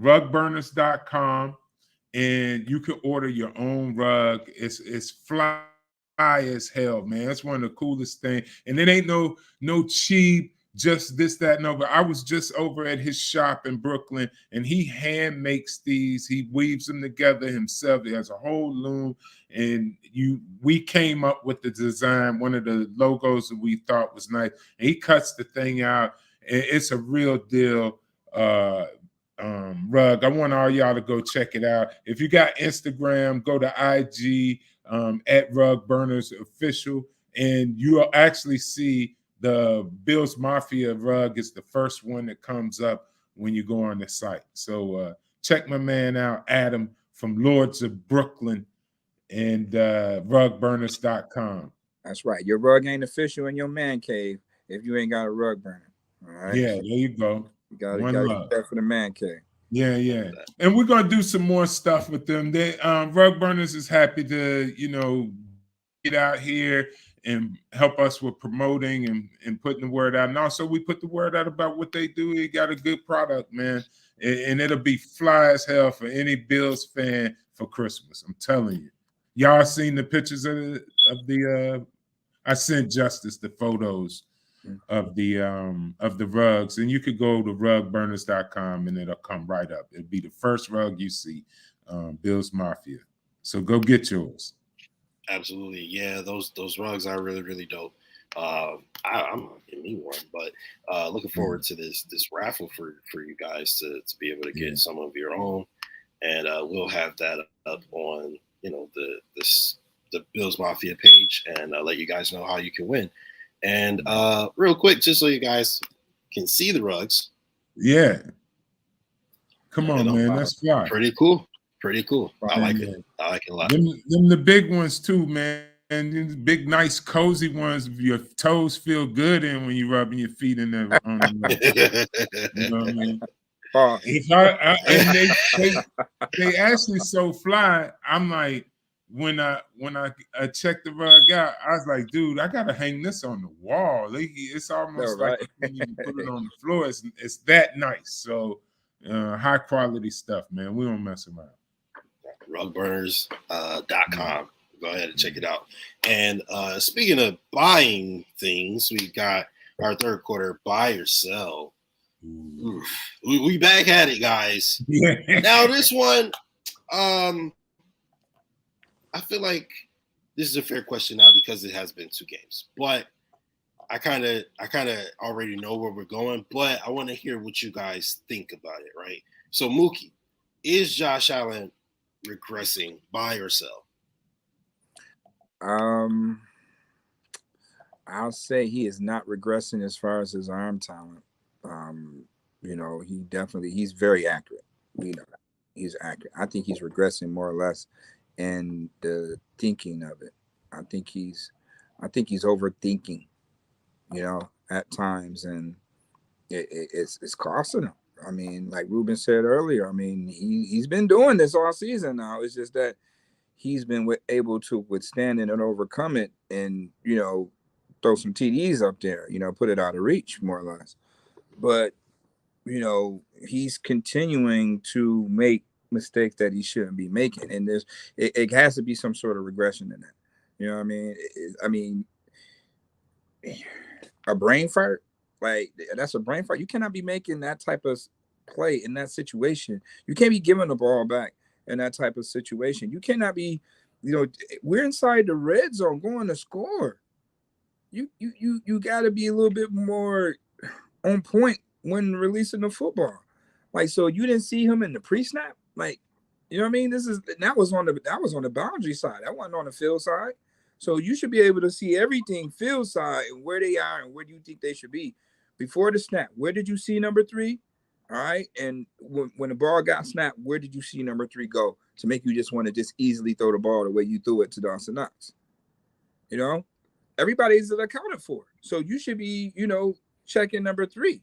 rugburners.com and you can order your own rug. It's fly as hell, man. It's one of the coolest things. And it ain't no cheap, just this, that, and over. I was just over at his shop in Brooklyn, and he hand makes these. He weaves them together himself. He has a whole loom, and we came up with the design, one of the logos that we thought was nice. And he cuts the thing out, and it's a real deal rug. I want all y'all to go check it out. If you got Instagram, go to IG at Rug Burners Official, and you'll actually see the Bills Mafia rug is the first one that comes up when you go on the site. So check my man out, Adam from Lords of Brooklyn and rugburners.com. That's right. Your rug ain't official in your man cave if you ain't got a rug burner. All right. Yeah, there you go. You got that for the man cave. Yeah. And we're gonna do some more stuff with them. They Rug Burners is happy to, get out here and help us with promoting and putting the word out. And also we put the word out about what they do. They got a good product, man. And it'll be fly as hell for any Bills fan for Christmas. I'm telling you. Y'all seen the pictures of the I sent Justus the photos of the rugs, and you could go to rugburners.com and it'll come right up. It'll be the first rug you see, Bills Mafia. So go get yours. Absolutely. Yeah, those rugs are really, really dope. I'm not getting me one, but looking forward to this raffle for you guys to be able to get some of your own. And we'll have that up on the Bills Mafia page, and let you guys know how you can win. And real quick, just so you guys can see the rugs. Yeah. Come on, man. That's fly. Pretty cool. I like it. I like it a lot. Them the big ones too, man. And the big, nice, cozy ones. Your toes feel good in when you're rubbing your feet in there. On them. You know what I mean? And they actually so fly. I'm like, when I checked the rug out, I was like, dude, I gotta hang this on the wall. It's almost like when you put it on the floor. It's that nice. So high quality stuff, man. We don't mess around. Rugburners.com. Go ahead and check it out. And speaking of buying things, we got our third quarter buy or sell. We back at it, guys. Now this one, I feel like this is a fair question now because it has been 2 games. But I kind of already know where we're going. But I want to hear what you guys think about it, right? So Mookie, is Josh Allen regressing, buy or sell? I I'll say he is not regressing as far as his arm talent. He's very accurate. We know that. He's accurate. I think he's regressing more or less in the thinking of it. I think he's overthinking, at times, and it's costing him. I mean, like Reuben said earlier, I mean, he's been doing this all season now. It's just that he's been able to withstand it and overcome it, and throw some TDs up there, put it out of reach more or less. But he's continuing to make mistakes that he shouldn't be making, and it has to be some sort of regression in that. You know what I mean? A brain fart, like that's a brain fart. You cannot be making that type of play in that situation. You can't be giving the ball back in that type of situation. You cannot be, we're inside the red zone going to score. You got to be a little bit more on point when releasing the football. Like, so you didn't see him in the pre-snap, like, you know what I mean? That was on the boundary side. That wasn't on the field side. So you should be able to see everything field side and where they are and where do you think they should be before the snap. Where did you see number 3? All right. And when the ball got snapped, where did you see number 3 go to make you just want to just easily throw the ball the way you threw it to Dawson Knox? Everybody's accounted for. So you should be, checking number 3.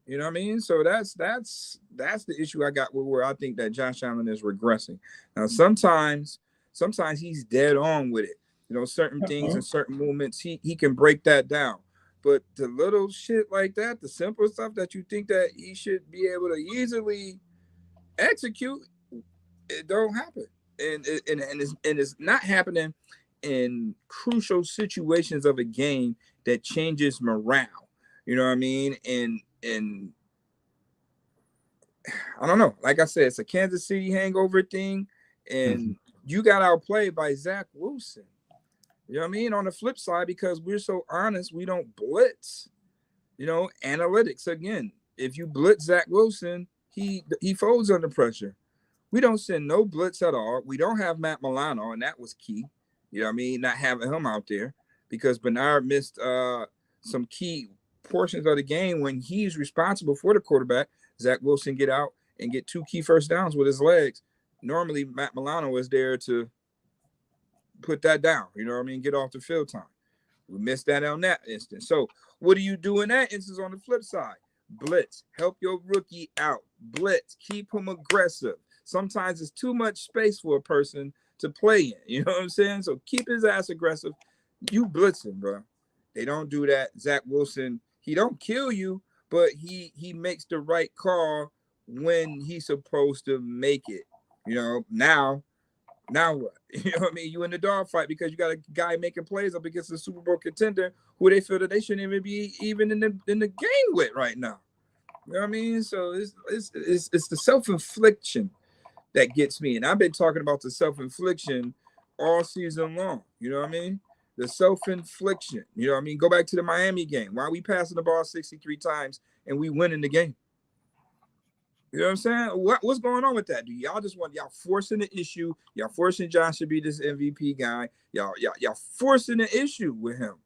You know what I mean? So that's the issue I got with where I think that Josh Allen is regressing. Now, sometimes he's dead on with it. Certain things and certain movements, he can break that down. But the little shit like that, the simple stuff that you think that he should be able to easily execute, it don't happen. And it's not happening in crucial situations of a game that changes morale. You know what I mean? And I don't know. Like I said, it's a Kansas City hangover thing, and you got outplayed by Zach Wilson. You know what I mean? On the flip side, because we're so honest, we don't blitz. Analytics again. If you blitz Zach Wilson, he folds under pressure. We don't send no blitz at all. We don't have Matt Milano, and that was key. You know what I mean? Not having him out there because Bernard missed some key portions of the game when he's responsible for the quarterback. Zach Wilson get out and get 2 key first downs with his legs. Normally, Matt Milano is there to put that down. You know what I mean? Get off the field time. We missed that on that instance. So what do you do in that instance on the flip side? Blitz. Help your rookie out. Blitz. Keep him aggressive. Sometimes it's too much space for a person to play in. You know what I'm saying? So keep his ass aggressive. You blitz him, bro. They don't do that. Zach Wilson, he don't kill you, but he makes the right call when he's supposed to make it. Now what? You know what I mean? You in the dogfight because you got a guy making plays up against a Super Bowl contender who they feel that they shouldn't even be in the game with right now. You know what I mean? So it's the self-infliction that gets me. And I've been talking about the self-infliction all season long. You know what I mean? The self-infliction. You know what I mean? Go back to the Miami game. Why are we passing the ball 63 times and we winning the game? You know what I'm saying? What's going on with that? Do y'all just want y'all forcing the issue? Y'all forcing Josh to be this MVP guy? Y'all forcing the issue with him.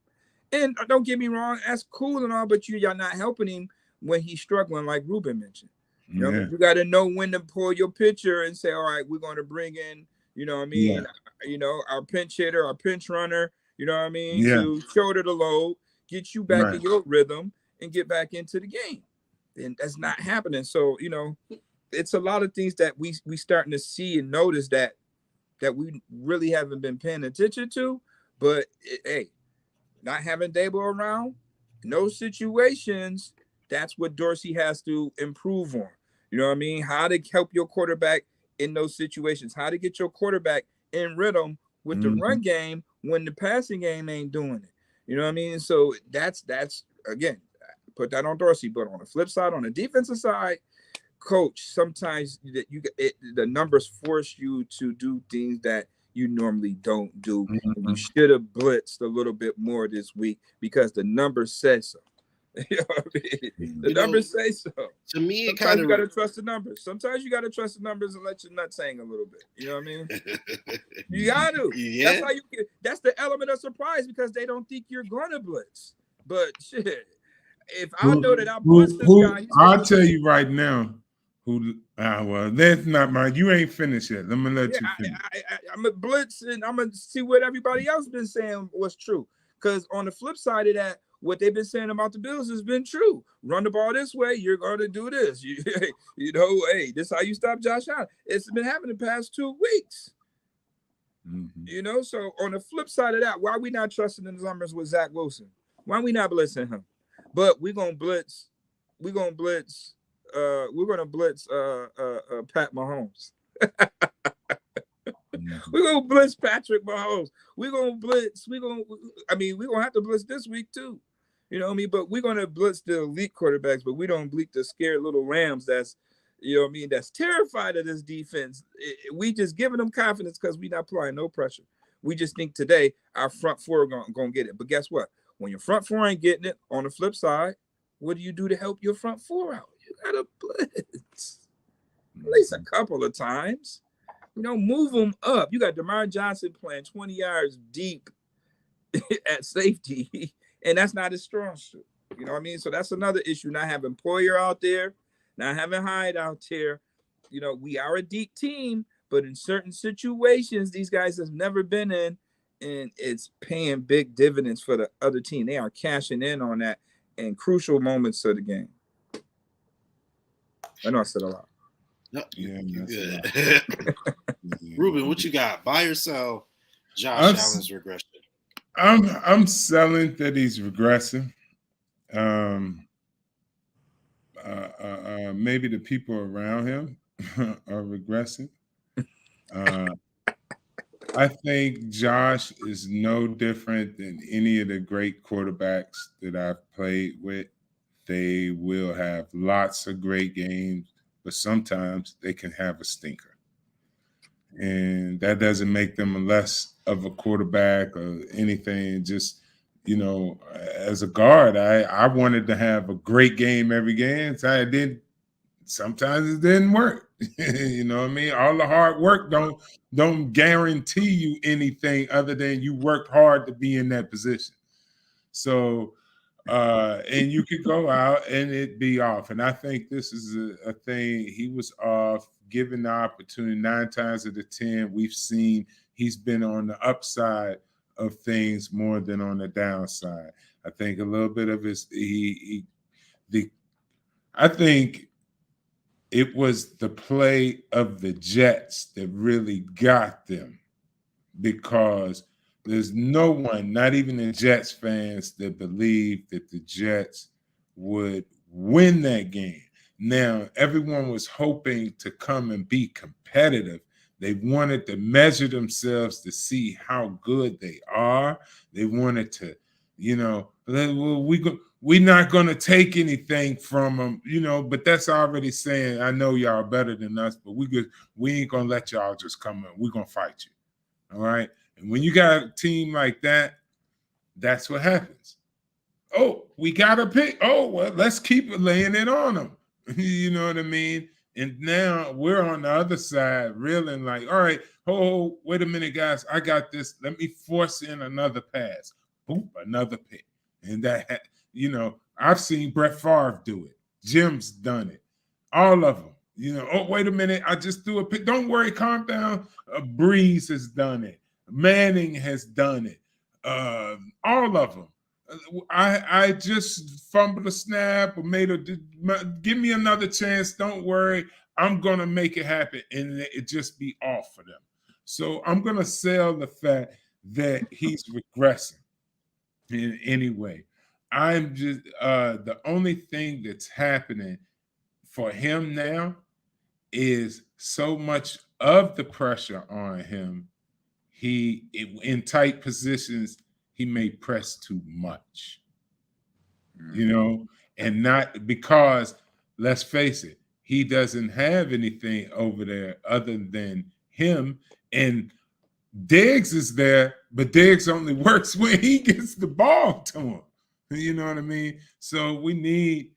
And don't get me wrong, that's cool and all, but y'all not helping him when he's struggling, like Reuben mentioned. You know, you got to know when to pull your pitcher and say, all right, we're going to bring in, you know what I mean? Yeah. Our pinch hitter, our pinch runner, you know what I mean? Yeah. To shoulder the load, get you back in your rhythm and get back into the game. And that's not happening. So, it's a lot of things that we starting to see and notice that we really haven't been paying attention to. But, hey, not having Dable around, in those situations, that's what Dorsey has to improve on. You know what I mean? How to help your quarterback in those situations. How to get your quarterback in rhythm with the run game when the passing game ain't doing it. You know what I mean? So that's again, put that on Dorsey. But on the flip side, on the defensive side, coach, sometimes the numbers force you to do things that you normally don't do. You should have blitzed a little bit more this week because the numbers said so. You know what I mean? The You know, numbers say so. to me, it Sometimes kind you of gotta trust the numbers. Sometimes you gotta trust the numbers and let your nuts hang a little bit. You know what I mean? You got to. yeah. That's how you get. That's the element of surprise because they don't think you're gonna blitz. But shit, if I know that I blitz this guy, he's I'll gonna. tell you right now. Well, that's not mine. You ain't finished yet. I'm gonna let Yeah, you finish. I'm gonna blitz and I'm gonna see what everybody else been saying was true. Because on the flip side of that, what they've been saying about the Bills has been true. Run the ball this way, you're gonna do this. You know, hey, this is how you stop Josh Allen. It's been happening the past 2 weeks. Mm-hmm. You know, so on the flip side of that, why are we not trusting the numbers with Zach Wilson? Why are we not blitzing him? But we're gonna blitz. We're gonna blitz. Pat Mahomes. We're gonna blitz Patrick Mahomes. We're gonna blitz. We're gonna have to blitz this week too. You know what I mean? But we're gonna blitz the elite quarterbacks, but we don't blitz the scared little lambs that's, you know what I mean, that's terrified of this defense. We just giving them confidence because we're not applying no pressure. We just think today our front four are gonna get it. But guess what? When your front four ain't getting it, on the flip side, what do you do to help your front four out? You gotta blitz at least a couple of times. You know, move them up. You got DeMar Johnson playing 20 yards deep at safety, and that's not his strong suit. You know what I mean? So that's another issue. Not having Poyer out there, not having Hyde out there. You know, we are a deep team, but in certain situations, these guys have never been in, and it's paying big dividends for the other team. They are cashing in on that in crucial moments of the game. I know I said a lot. No, Yeah, you that's good. Reuben, what you got? Buy or sell Josh Allen's regression? I'm selling that he's regressing. Maybe the people around him are regressing. I think Josh is no different than any of the great quarterbacks that I've played with. They will have lots of great games, but sometimes they can have a stinker. And that doesn't make them less of a quarterback or anything. Just, you know, as a guard, I wanted to have a great game every game. So I did. Sometimes it didn't work. You know what I mean? All the hard work don't guarantee you anything other than you worked hard to be in that position. So and you could go out and it be off. And I think this is a thing. He was off, given the opportunity 9 times out of 10. We've seen he's been on the upside of things more than on the downside. I think a little bit of his I think it was the play of the Jets that really got them, because there's no one, not even the Jets fans, that believed that the Jets would win that game. Now, everyone was hoping to come and be competitive. They wanted to measure themselves to see how good they are. They wanted to, you know, well, we're not going to take anything from them, you know, but that's already saying, I know y'all better than us, but we ain't going to let y'all just come in. We're going to fight you. All right. And when you got a team like that, that's what happens. Oh, we got to pick. Oh, well, let's keep laying it on them. You know what I mean? And now we're on the other side, reeling like, all right, oh, wait a minute, guys. I got this. Let me force in another pass. Boop, another pick. And that, you know, I've seen Brett Favre do it. Jim's done it. All of them. You know, oh, wait a minute. I just threw a pick. Don't worry, calm down. Breeze has done it. Manning has done it. All of them. I just fumbled a snap or give me another chance. Don't worry. I'm going to make it happen. And it just be off for them. So I'm going to sell the fact that he's regressing in any way. I'm just the only thing that's happening for him now is so much of the pressure on him. In tight positions, he may press too much, you know, and not because, let's face it, he doesn't have anything over there other than him. And Diggs is there, but Diggs only works when he gets the ball to him. You know what I mean? So we need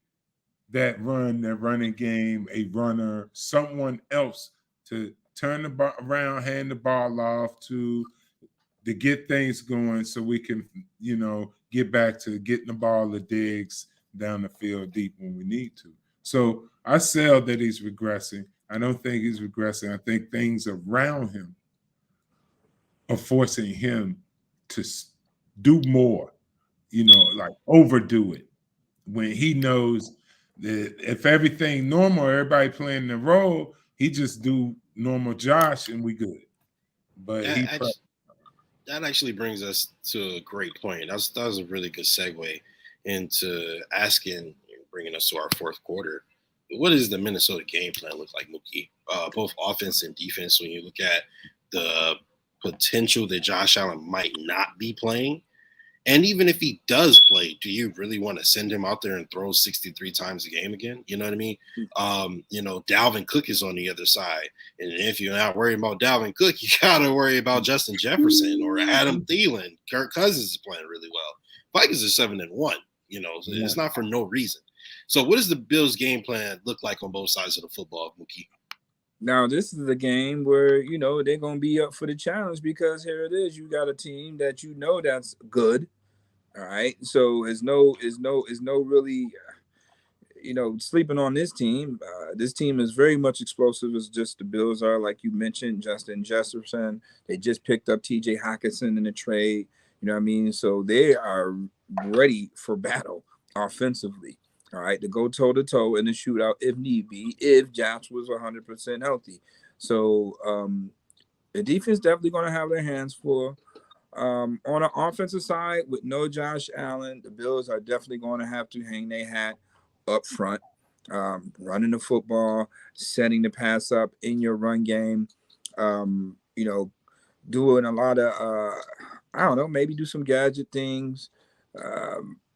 that running game, a runner, someone else to turn the ball around, hand the ball off to get things going so we can, get back to getting the ball to Diggs down the field deep when we need to. So I sell that he's regressing. I don't think he's regressing. I think things around him are forcing him to do more, like overdo it when he knows that if everything normal, everybody playing the role, he just do normal Josh and we good. But That he actually, that actually brings us to a great point. That was a really good segue into bringing us to our fourth quarter. What does the Minnesota game plan look like, Mookie? Both offense and defense, when you look at the potential that Josh Allen might not be playing, and even if he does play, do you really want to send him out there and throw 63 times a game again? You know what I mean? Dalvin Cook is on the other side. And if you're not worried about Dalvin Cook, you got to worry about Justin Jefferson or Adam Thielen. Kirk Cousins is playing really well. Vikings are 7-1. So it's not for no reason. So what does the Bills game plan look like on both sides of the football, Mookie? Now, this is a game where, they're going to be up for the challenge because here it is. You got a team that that's good. All right. So it's no really, sleeping on this team. This team is very much explosive as just the Bills are, like you mentioned, Justin Jefferson. They just picked up TJ Hockenson in the trade. You know what I mean? So they are ready for battle offensively. All right, to go toe to toe in the shootout if need be, if Josh was 100% healthy. So the defense definitely going to have their hands full. On the offensive side, with no Josh Allen, the Bills are definitely going to have to hang their hat up front, running the football, setting the pass up in your run game. Doing a lot of I don't know, maybe do some gadget things.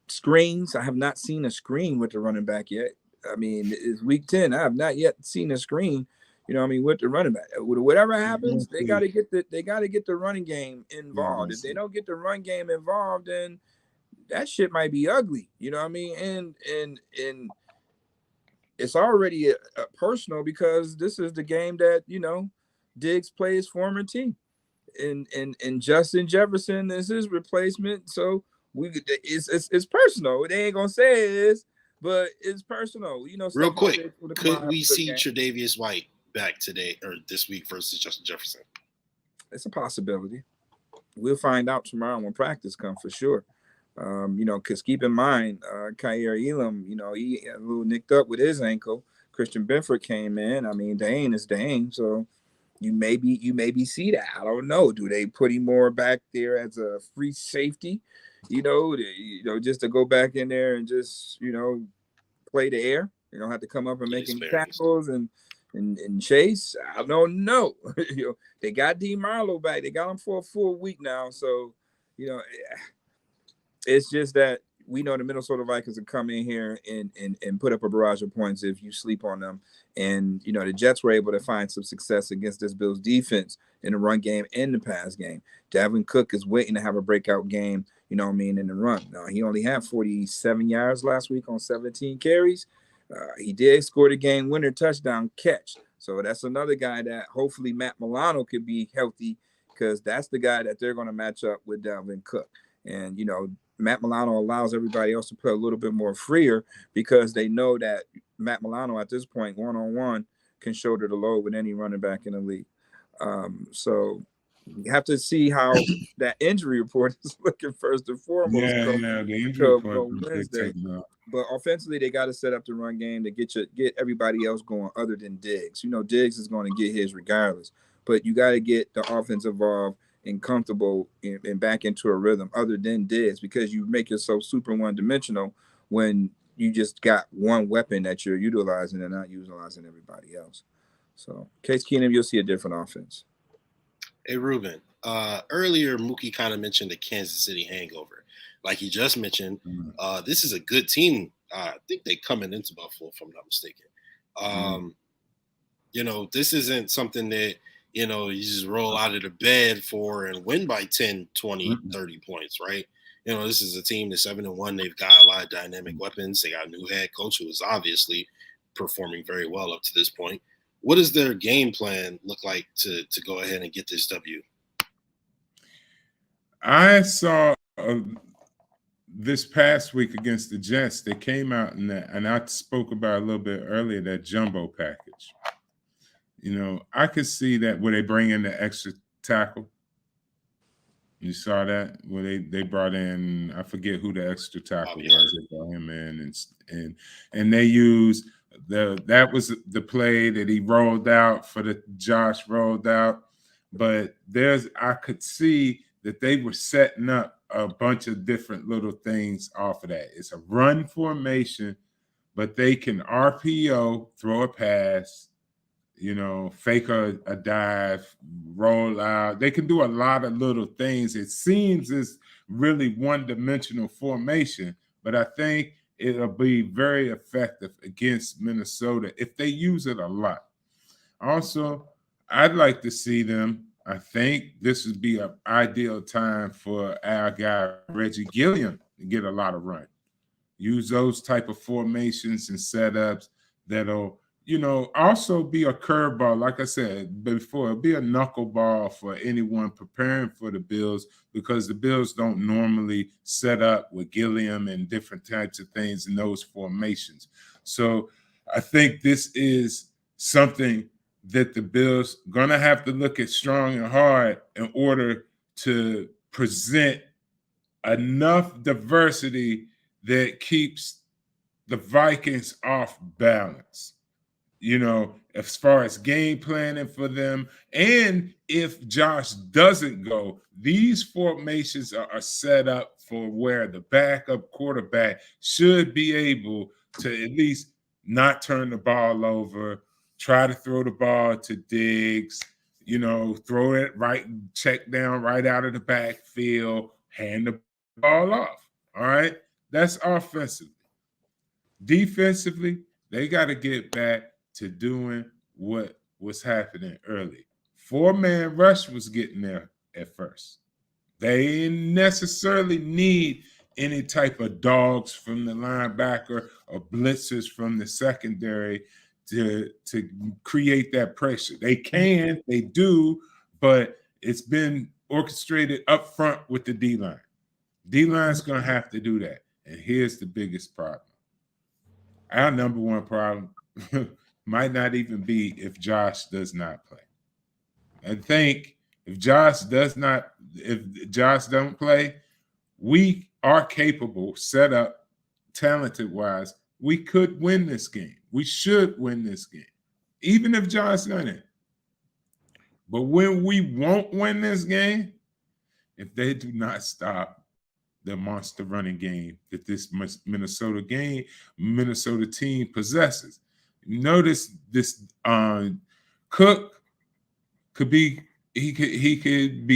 Screens. I have not seen a screen with the running back yet. I mean, it's week 10. I have not yet seen a screen, with the running back. Whatever happens, they gotta get the running game involved. If they don't get the run game involved, then that shit might be ugly. You know what I mean? And it's already a personal because this is the game that, Diggs plays former team. And Justin Jefferson is his replacement. So it's personal. They ain't gonna say it is, but it's personal. Real quick, could we see Tre'Davious White back today or this week versus Justin Jefferson? It's a possibility. We'll find out tomorrow when practice comes for sure. Because keep in mind, Kyer Elam, he a little nicked up with his ankle. Christian Benford came in. I mean, Dane is Dane, so you maybe see that. I don't know. Do they put him more back there as a free safety? Just to go back in there and just play the air. You don't have to come up and make any tackles and chase. I don't know. They got D Marlowe back. They got him for a full week now, so it's just that we know the Minnesota Vikings will come in here and put up a barrage of points if you sleep on them. And, the Jets were able to find some success against this Bills defense in the run game and the pass game. Dalvin Cook is waiting to have a breakout game, in the run. Now, he only had 47 yards last week on 17 carries. He did score the game winner touchdown catch. So that's another guy that hopefully Matt Milano could be healthy because that's the guy that they're going to match up with Dalvin Cook. And, Matt Milano allows everybody else to play a little bit more freer because they know that Matt Milano at this point, one-on-one, can shoulder the load with any running back in the league. So you have to see how that injury report is looking first and foremost. The injury report Wednesday. But offensively, they got to set up the run game to get everybody else going other than Diggs. Diggs is going to get his regardless. But you got to get the offense involved and comfortable and back into a rhythm other than Diggs because you make yourself super one-dimensional when you just got one weapon that you're utilizing and not utilizing everybody else. So, Case Keenum, you'll see a different offense. Hey, Reuben, earlier Mookie kind of mentioned the Kansas City hangover. Like he just mentioned, this is a good team. I think they're coming into Buffalo, if I'm not mistaken. This isn't something that, you just roll out of the bed for and win by 10, 20, 30 points, right? This is a team that's 7-1. They've got a lot of dynamic weapons. They got a new head coach who is obviously performing very well up to this point. What does their game plan look like to go ahead and get this W? I saw this past week against the Jets, they came out in that, and I spoke about a little bit earlier, that jumbo package. I could see that where they bring in the extra tackle. You saw that where they brought in, I forget who the extra tackle was. They brought him in, and they used that was the play that he rolled out for the Josh rolled out. But I could see that they were setting up a bunch of different little things off of that. It's a run formation, but they can RPO, throw a pass, fake a dive, roll out. They can do a lot of little things. It seems it's really one-dimensional formation, but I think it'll be very effective against Minnesota if they use it a lot. Also, I'd like to see them. I think this would be an ideal time for our guy Reggie Gilliam to get a lot of run. Use those type of formations and setups that'll also be a curveball. Like I said before, it'll be a knuckleball for anyone preparing for the Bills, because the Bills don't normally set up with Gilliam and different types of things in those formations. So I think this is something that the Bills going to have to look at strong and hard in order to present enough diversity that keeps the Vikings off balance. As far as game planning for them. And if Josh doesn't go, these formations are set up for where the backup quarterback should be able to at least not turn the ball over, try to throw the ball to Diggs, throw it right, check down right out of the backfield, hand the ball off. All right? That's offensively. Defensively, they got to get back to doing what was happening early. 4-man rush was getting there at first. They didn't necessarily need any type of dogs from the linebacker or blitzers from the secondary to create that pressure. They do, but it's been orchestrated up front with the D-line. D-line's going to have to do that. And here's the biggest problem. Our number one problem might not even be if Josh does not play. I think if Josh don't play, we are capable, set up, talented-wise, we could win this game. We should win this game, even if Josh doesn't. But when we won't win this game, if they do not stop the monster running game that this Minnesota team possesses. Notice this Cook could be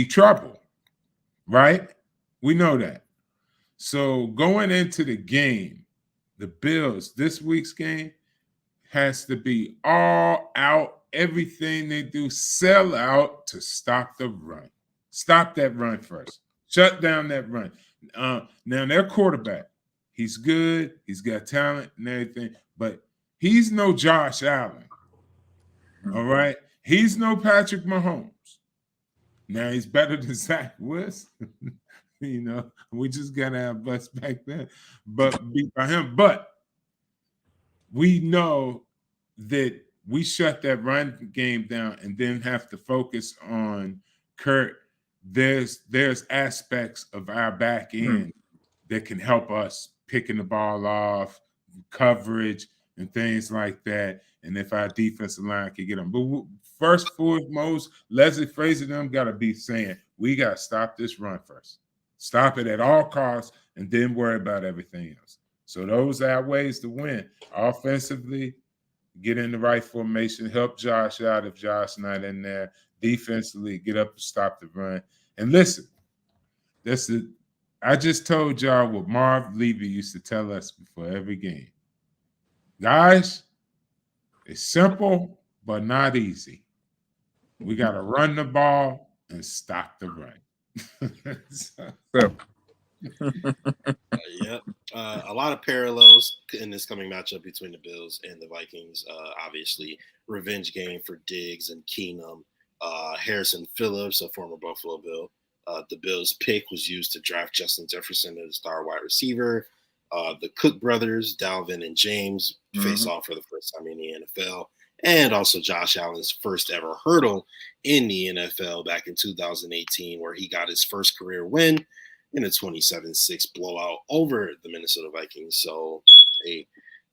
trouble, right? We know that. So going into the game, the Bills, this week's game has to be all out, everything they do, sell out to stop the run. Stop that run first. Shut down that run. Now their quarterback, he's good, he's got talent and everything, but he's no Josh Allen. All right. He's no Patrick Mahomes. Now he's better than Zach Wilson. We just gotta have butts back then, but beat by him. But we know that we shut that run game down and then have to focus on Kurt. There's aspects of our back end that can help us picking the ball off, coverage, and things like that. And if our defensive line can get them. But first, foremost, Leslie Frazier them got to be saying, we got to stop this run first. Stop it at all costs and then worry about everything else. So those are ways to win. Offensively, get in the right formation, help Josh out if Josh not in there. Defensively, get up and stop the run. And listen, I just told y'all what Marv Levy used to tell us before every game. Guys, it's simple, but not easy. We got to run the ball and stop the run. So, Yep. A lot of parallels in this coming matchup between the Bills and the Vikings. Obviously, revenge game for Diggs and Keenum. Harrison Phillips, a former Buffalo Bill. The Bills' pick was used to draft Justin Jefferson as a star wide receiver. The Cook brothers, Dalvin and James, face off for the first time in the NFL. And also Josh Allen's first ever hurdle in the NFL back in 2018, where he got his first career win in a 27-6 blowout over the Minnesota Vikings. So, hey,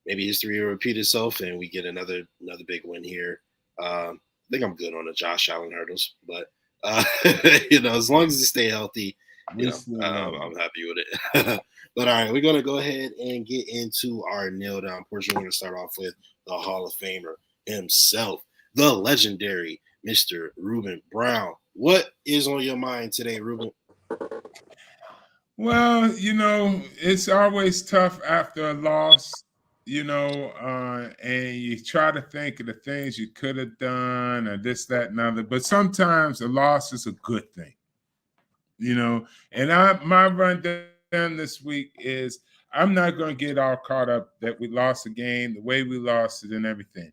maybe history will repeat itself, and we get another big win here. I think I'm good on the Josh Allen hurdles, but as long as they stay healthy, I'm happy with it. But all right, we're gonna go ahead and get into our nail down portion. We're gonna start off with the Hall of Famer himself, the legendary Mr. Reuben Brown. What is on your mind today, Reuben? Well, it's always tough after a loss, and you try to think of the things you could have done or this, that, and other. But sometimes a loss is a good thing, And my rundown this week is I'm not going to get all caught up that we lost a game, the way we lost it and everything.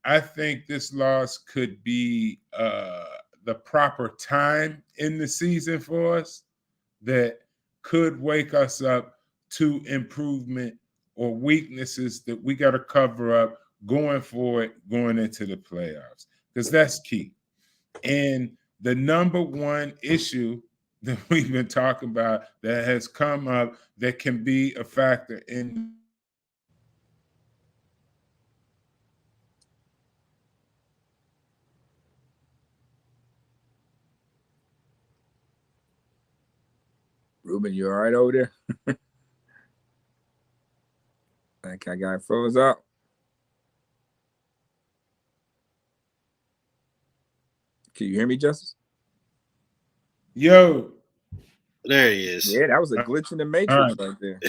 I think this loss could be the proper time in the season for us that could wake us up to improvement or weaknesses that we got to cover up going forward, going into the playoffs, because that's key. And the number one issue that we've been talking about that has come up that can be a factor in Reuben, you all right over there? I think I got froze out. Can you hear me, Justus? Yo. There he is. Yeah, that was a glitch in the matrix right there.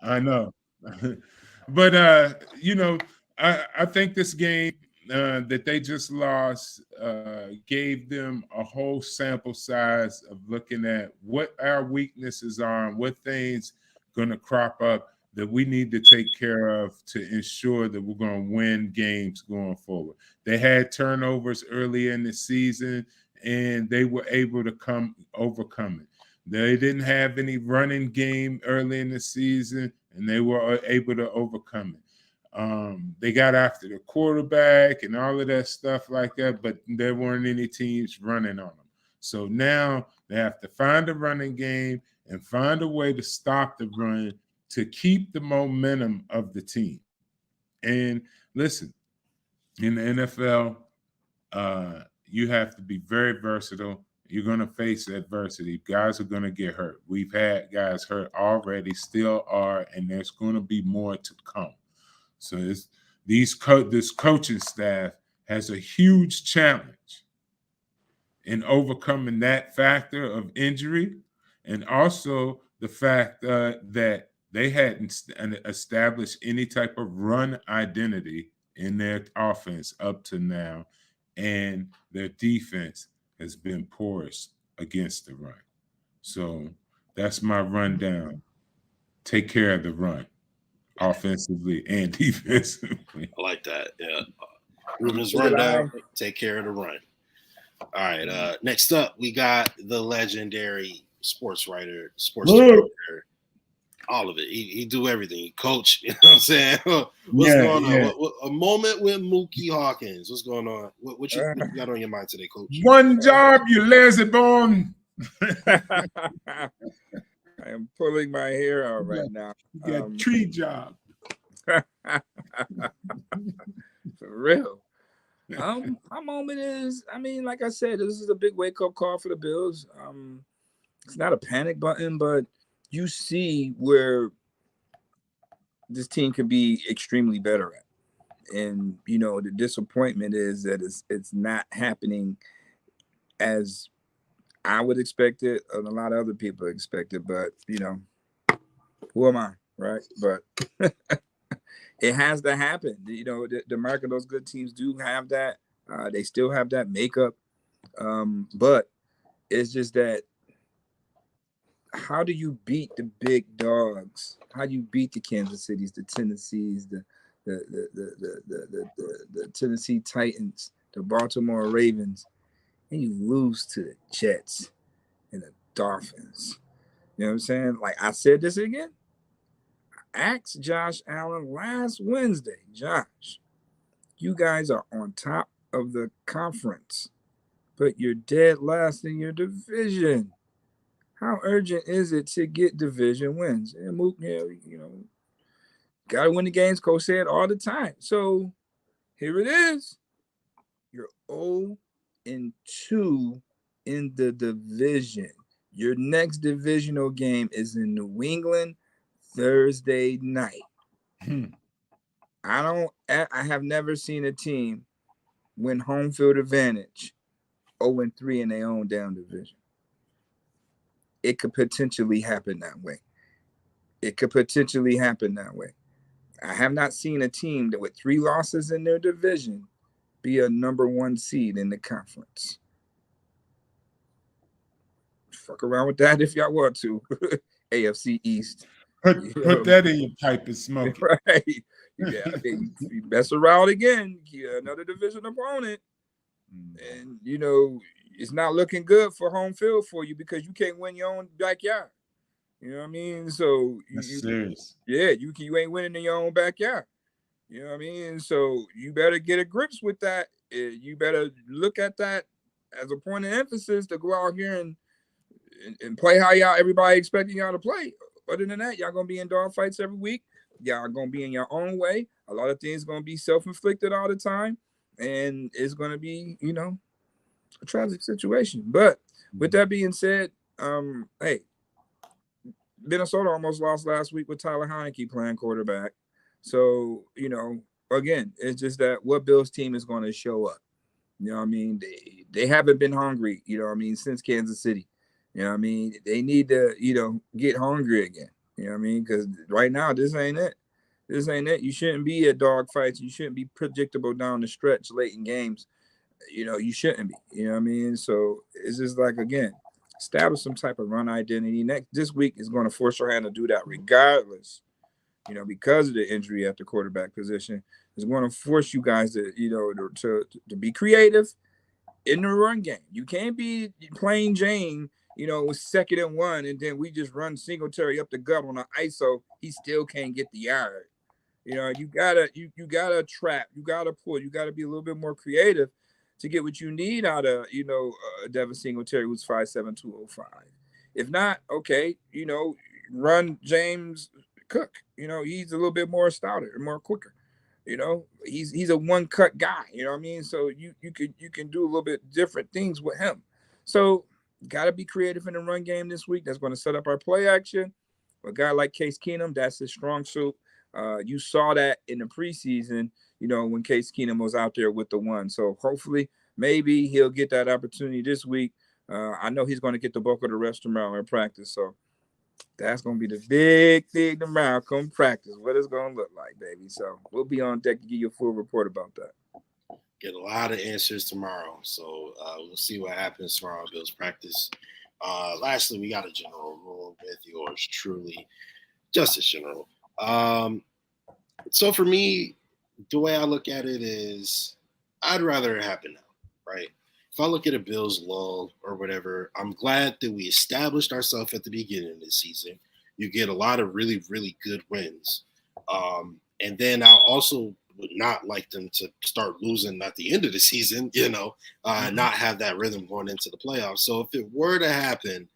I know. But, I think this game that they just lost gave them a whole sample size of looking at what our weaknesses are and what things going to crop up that we need to take care of to ensure that we're going to win games going forward. They had turnovers early in the season, and they were able to overcome it. They didn't have any running game early in the season, and they were able to overcome it. They got after the quarterback and all of that stuff like that, but there weren't any teams running on them. So now they have to find a running game and find a way to stop the run to keep the momentum of the team. And listen, in the NFL, you have to be very versatile. You're going to face adversity. Guys are going to get hurt. We've had guys hurt already, still are, and there's going to be more to come. So this coaching staff has a huge challenge in overcoming that factor of injury, and also the fact that they hadn't established any type of run identity in their offense up to now, and their defense has been porous against the run. So that's my rundown. Take care of the run, offensively and defensively. I like that. Yeah. Reuben's rundown. Take care of the run. All right. Next up, we got the legendary sports writer, director, all of it. He do everything. He coach. You know what I'm saying? What's going on? What, a moment with Mookie Hawkins. What's going on? What you got on your mind today, Coach? One job, you lazy bone. I am pulling my hair out right now. You got tree job. For real. My moment is, like I said, this is a big wake-up call for the Bills. It's not a panic button, but you see where this team can be extremely better at. And, the disappointment is that it's not happening as I would expect it, and a lot of other people expect it. But, who am I, right? But it has to happen. The market, those good teams do have that. They still have that makeup. But it's just that how do you beat the big dogs? How do you beat the Kansas Cities, the Tennessees, the Tennessee Titans, the Baltimore Ravens, and you lose to the Jets and the Dolphins? You know what I'm saying? Like I said this again. Asked Josh Allen last Wednesday, Josh, you guys are on top of the conference, but you're dead last in your division. How urgent is it to get division wins? And Mook, gotta win the games, Coach said all the time. So here it is. You're 0 and 2 in the division. Your next divisional game is in New England Thursday night. I have never seen a team win home field advantage 0 and 3 in their own down division. It could potentially happen that way. I have not seen a team that with 3 losses in their division be a number 1 seed in the conference. Fuck around with that if y'all want to. AFC East. Put that in your pipe and smoke it. Right. Yeah, you mess around again, another division opponent. And, it's not looking good for home field for you because you can't win your own backyard. You know what I mean? So That's serious. Yeah, you ain't winning in your own backyard. You know what I mean? So you better get a grips with that. You better look at that as a point of emphasis to go out here and play how everybody expecting y'all to play. Other than that, y'all gonna be in dog fights every week. Y'all gonna be in your own way. A lot of things gonna be self-inflicted all the time, and it's gonna be, a tragic situation. But with that being said, hey, Minnesota almost lost last week with Tyler Heineke playing quarterback. So, again, it's just that what Bills team is going to show up. You know what I mean? They haven't been hungry, since Kansas City. You know what I mean? They need to, get hungry again. You know what I mean? Because right now, this ain't it. You shouldn't be at dog fights. You shouldn't be predictable down the stretch late in games. You shouldn't be. You know what I mean? So it's just like, again, establish some type of run identity. This week is going to force your hand to do that regardless, because of the injury at the quarterback position. It's going to force you guys to, to be creative in the run game. You can't be plain Jane, with 2nd and 1, and then we just run Singletary up the gut on an ISO. He still can't get the yard. You gotta trap, you gotta pull, you gotta be a little bit more creative to get what you need out of, Devin Singletary, who's 5'7", 205. If not, okay, run James Cook. He's a little bit more stouter and more quicker. He's a one-cut guy. You know what I mean? So you can do a little bit different things with him. So got to be creative in the run game this week. That's going to set up our play action. A guy like Case Keenum, that's his strong suit. You saw that in the preseason, when Case Keenum was out there with the 1. So hopefully, maybe he'll get that opportunity this week. I know he's going to get the bulk of the rest tomorrow in practice. So that's going to be the big thing tomorrow. Come practice, what it's going to look like, baby. So we'll be on deck to give you a full report about that. Get a lot of answers tomorrow. So we'll see what happens tomorrow. Bills practice. Lastly, we got a general rule with yours truly, Justice General. So for me, the way I look at it is I'd rather it happen now, right? If I look at a Bills lull or whatever, I'm glad that we established ourselves at the beginning of this season. You get a lot of really, really good wins. And then I also would not like them to start losing at the end of the season, not have that rhythm going into the playoffs. So if it were to happen,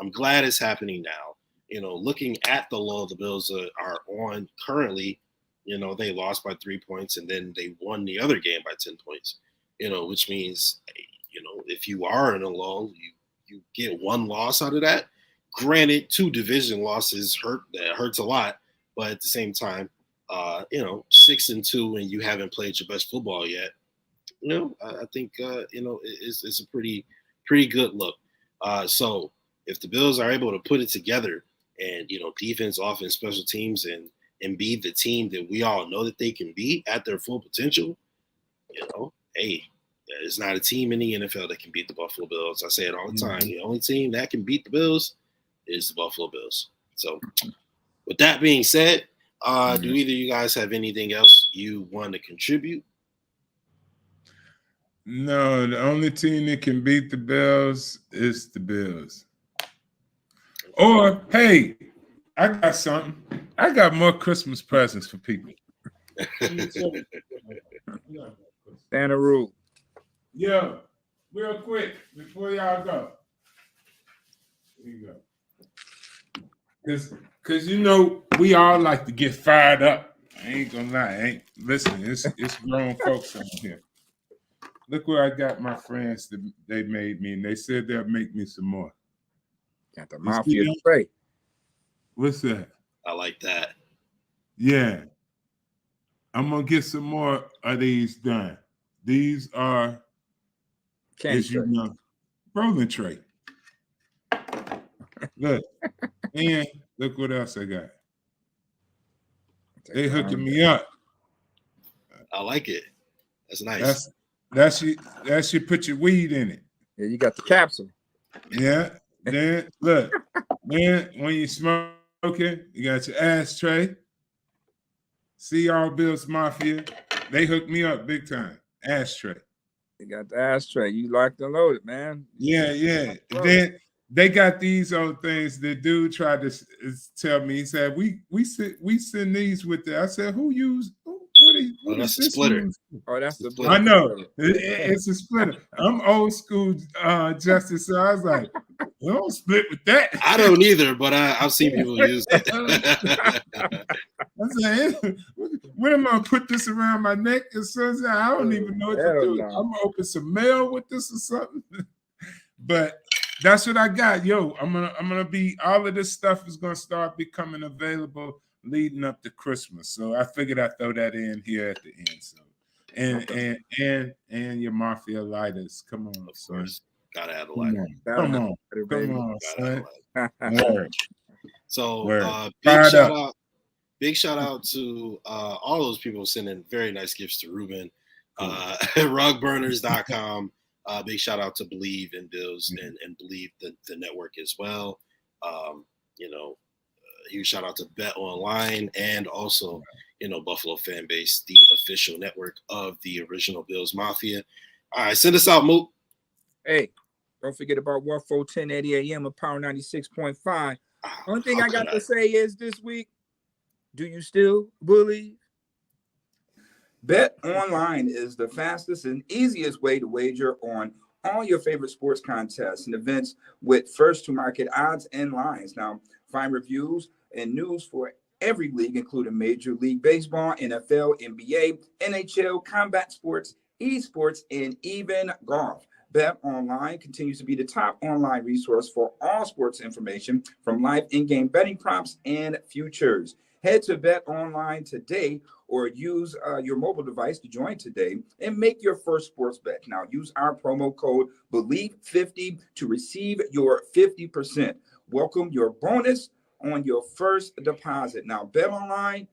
I'm glad it's happening now. Looking at the lull the Bills are on currently, they lost by 3 points and then they won the other game by 10 points, which means, if you are in a lull, you get 1 loss out of that. Granted, 2 division losses hurts a lot, but at the same time, 6-2 and you haven't played your best football yet, I think, it's a pretty good look. So if the Bills are able to put it together and, defense, offense, special teams, and be the team that we all know that they can be at their full potential, hey, there's not a team in the NFL that can beat the Buffalo Bills. I say it all the time. The only team that can beat the Bills is the Buffalo Bills. So with that being said, do either of you guys have anything else you want to contribute? No, the only team that can beat the Bills is the Bills. Or, hey, I got something. I got more Christmas presents for people. Santa rule. Yo, real quick, before y'all go. Here you go. Because you know, we all like to get fired up. I ain't gonna lie. Listen, it's grown folks on here. Look where I got my friends that they made me, and they said they'll make me some more. Got the mafia tray. What's that? I like that. Yeah. I'm gonna get some more of these done. These are, as you know, rolling tray. Look, and look what else I got. They hooking me up. I like it. That's nice. That should put your weed in it. Yeah, you got the capsule. Yeah. Then look, then when you smoking, you got your ashtray. See y'all, Bills Mafia. They hooked me up big time. Ashtray. You got the ashtray. You locked and loaded, man. Yeah. Then they got these old things. The dude tried to tell me. He said, "We send these with the." I said, "Who used? What that's a splitter. Oh, that's the splitter. I know it's a splitter. I'm old school, Justice. So I was like, "I don't split with that." I don't either, but I've seen people use it. I said, "When am I gonna put this around my neck?" And so I don't even know what to do. I'm gonna open some mail with this or something. But that's what I got. Yo, I'm gonna be, all of this stuff is gonna start becoming available leading up to Christmas. So I figured I'd throw that in here at the end. So and your mafia lighters. Come on, of course. Gotta have a lighter. Come on, son. So big shout out to all those people sending very nice gifts to Reuben. Rugburners.com. Big shout out to BLEAV and Bills and BLEAV the network as well. Huge shout out to Bet Online and also, Buffalo Fan Base, the official network of the original Bills Mafia. All right, send us out, Mook. Hey, don't forget about Waffle 1080 AM of Power 96.5. One thing I got to say is this week, do you still believe? Bet Online is the fastest and easiest way to wager on all your favorite sports contests and events with first-to-market odds and lines. Now, find reviews and news for every league, including Major League Baseball, NFL, NBA, NHL, combat sports, esports, and even golf. Bet Online continues to be the top online resource for all sports information, from live in-game betting props and futures. Head to Bet Online today or use your mobile device to join today and make your first sports bet. Now, use our promo code BLEAV50 to receive your 50%. Welcome your bonus on your first deposit. Now, Bet Online,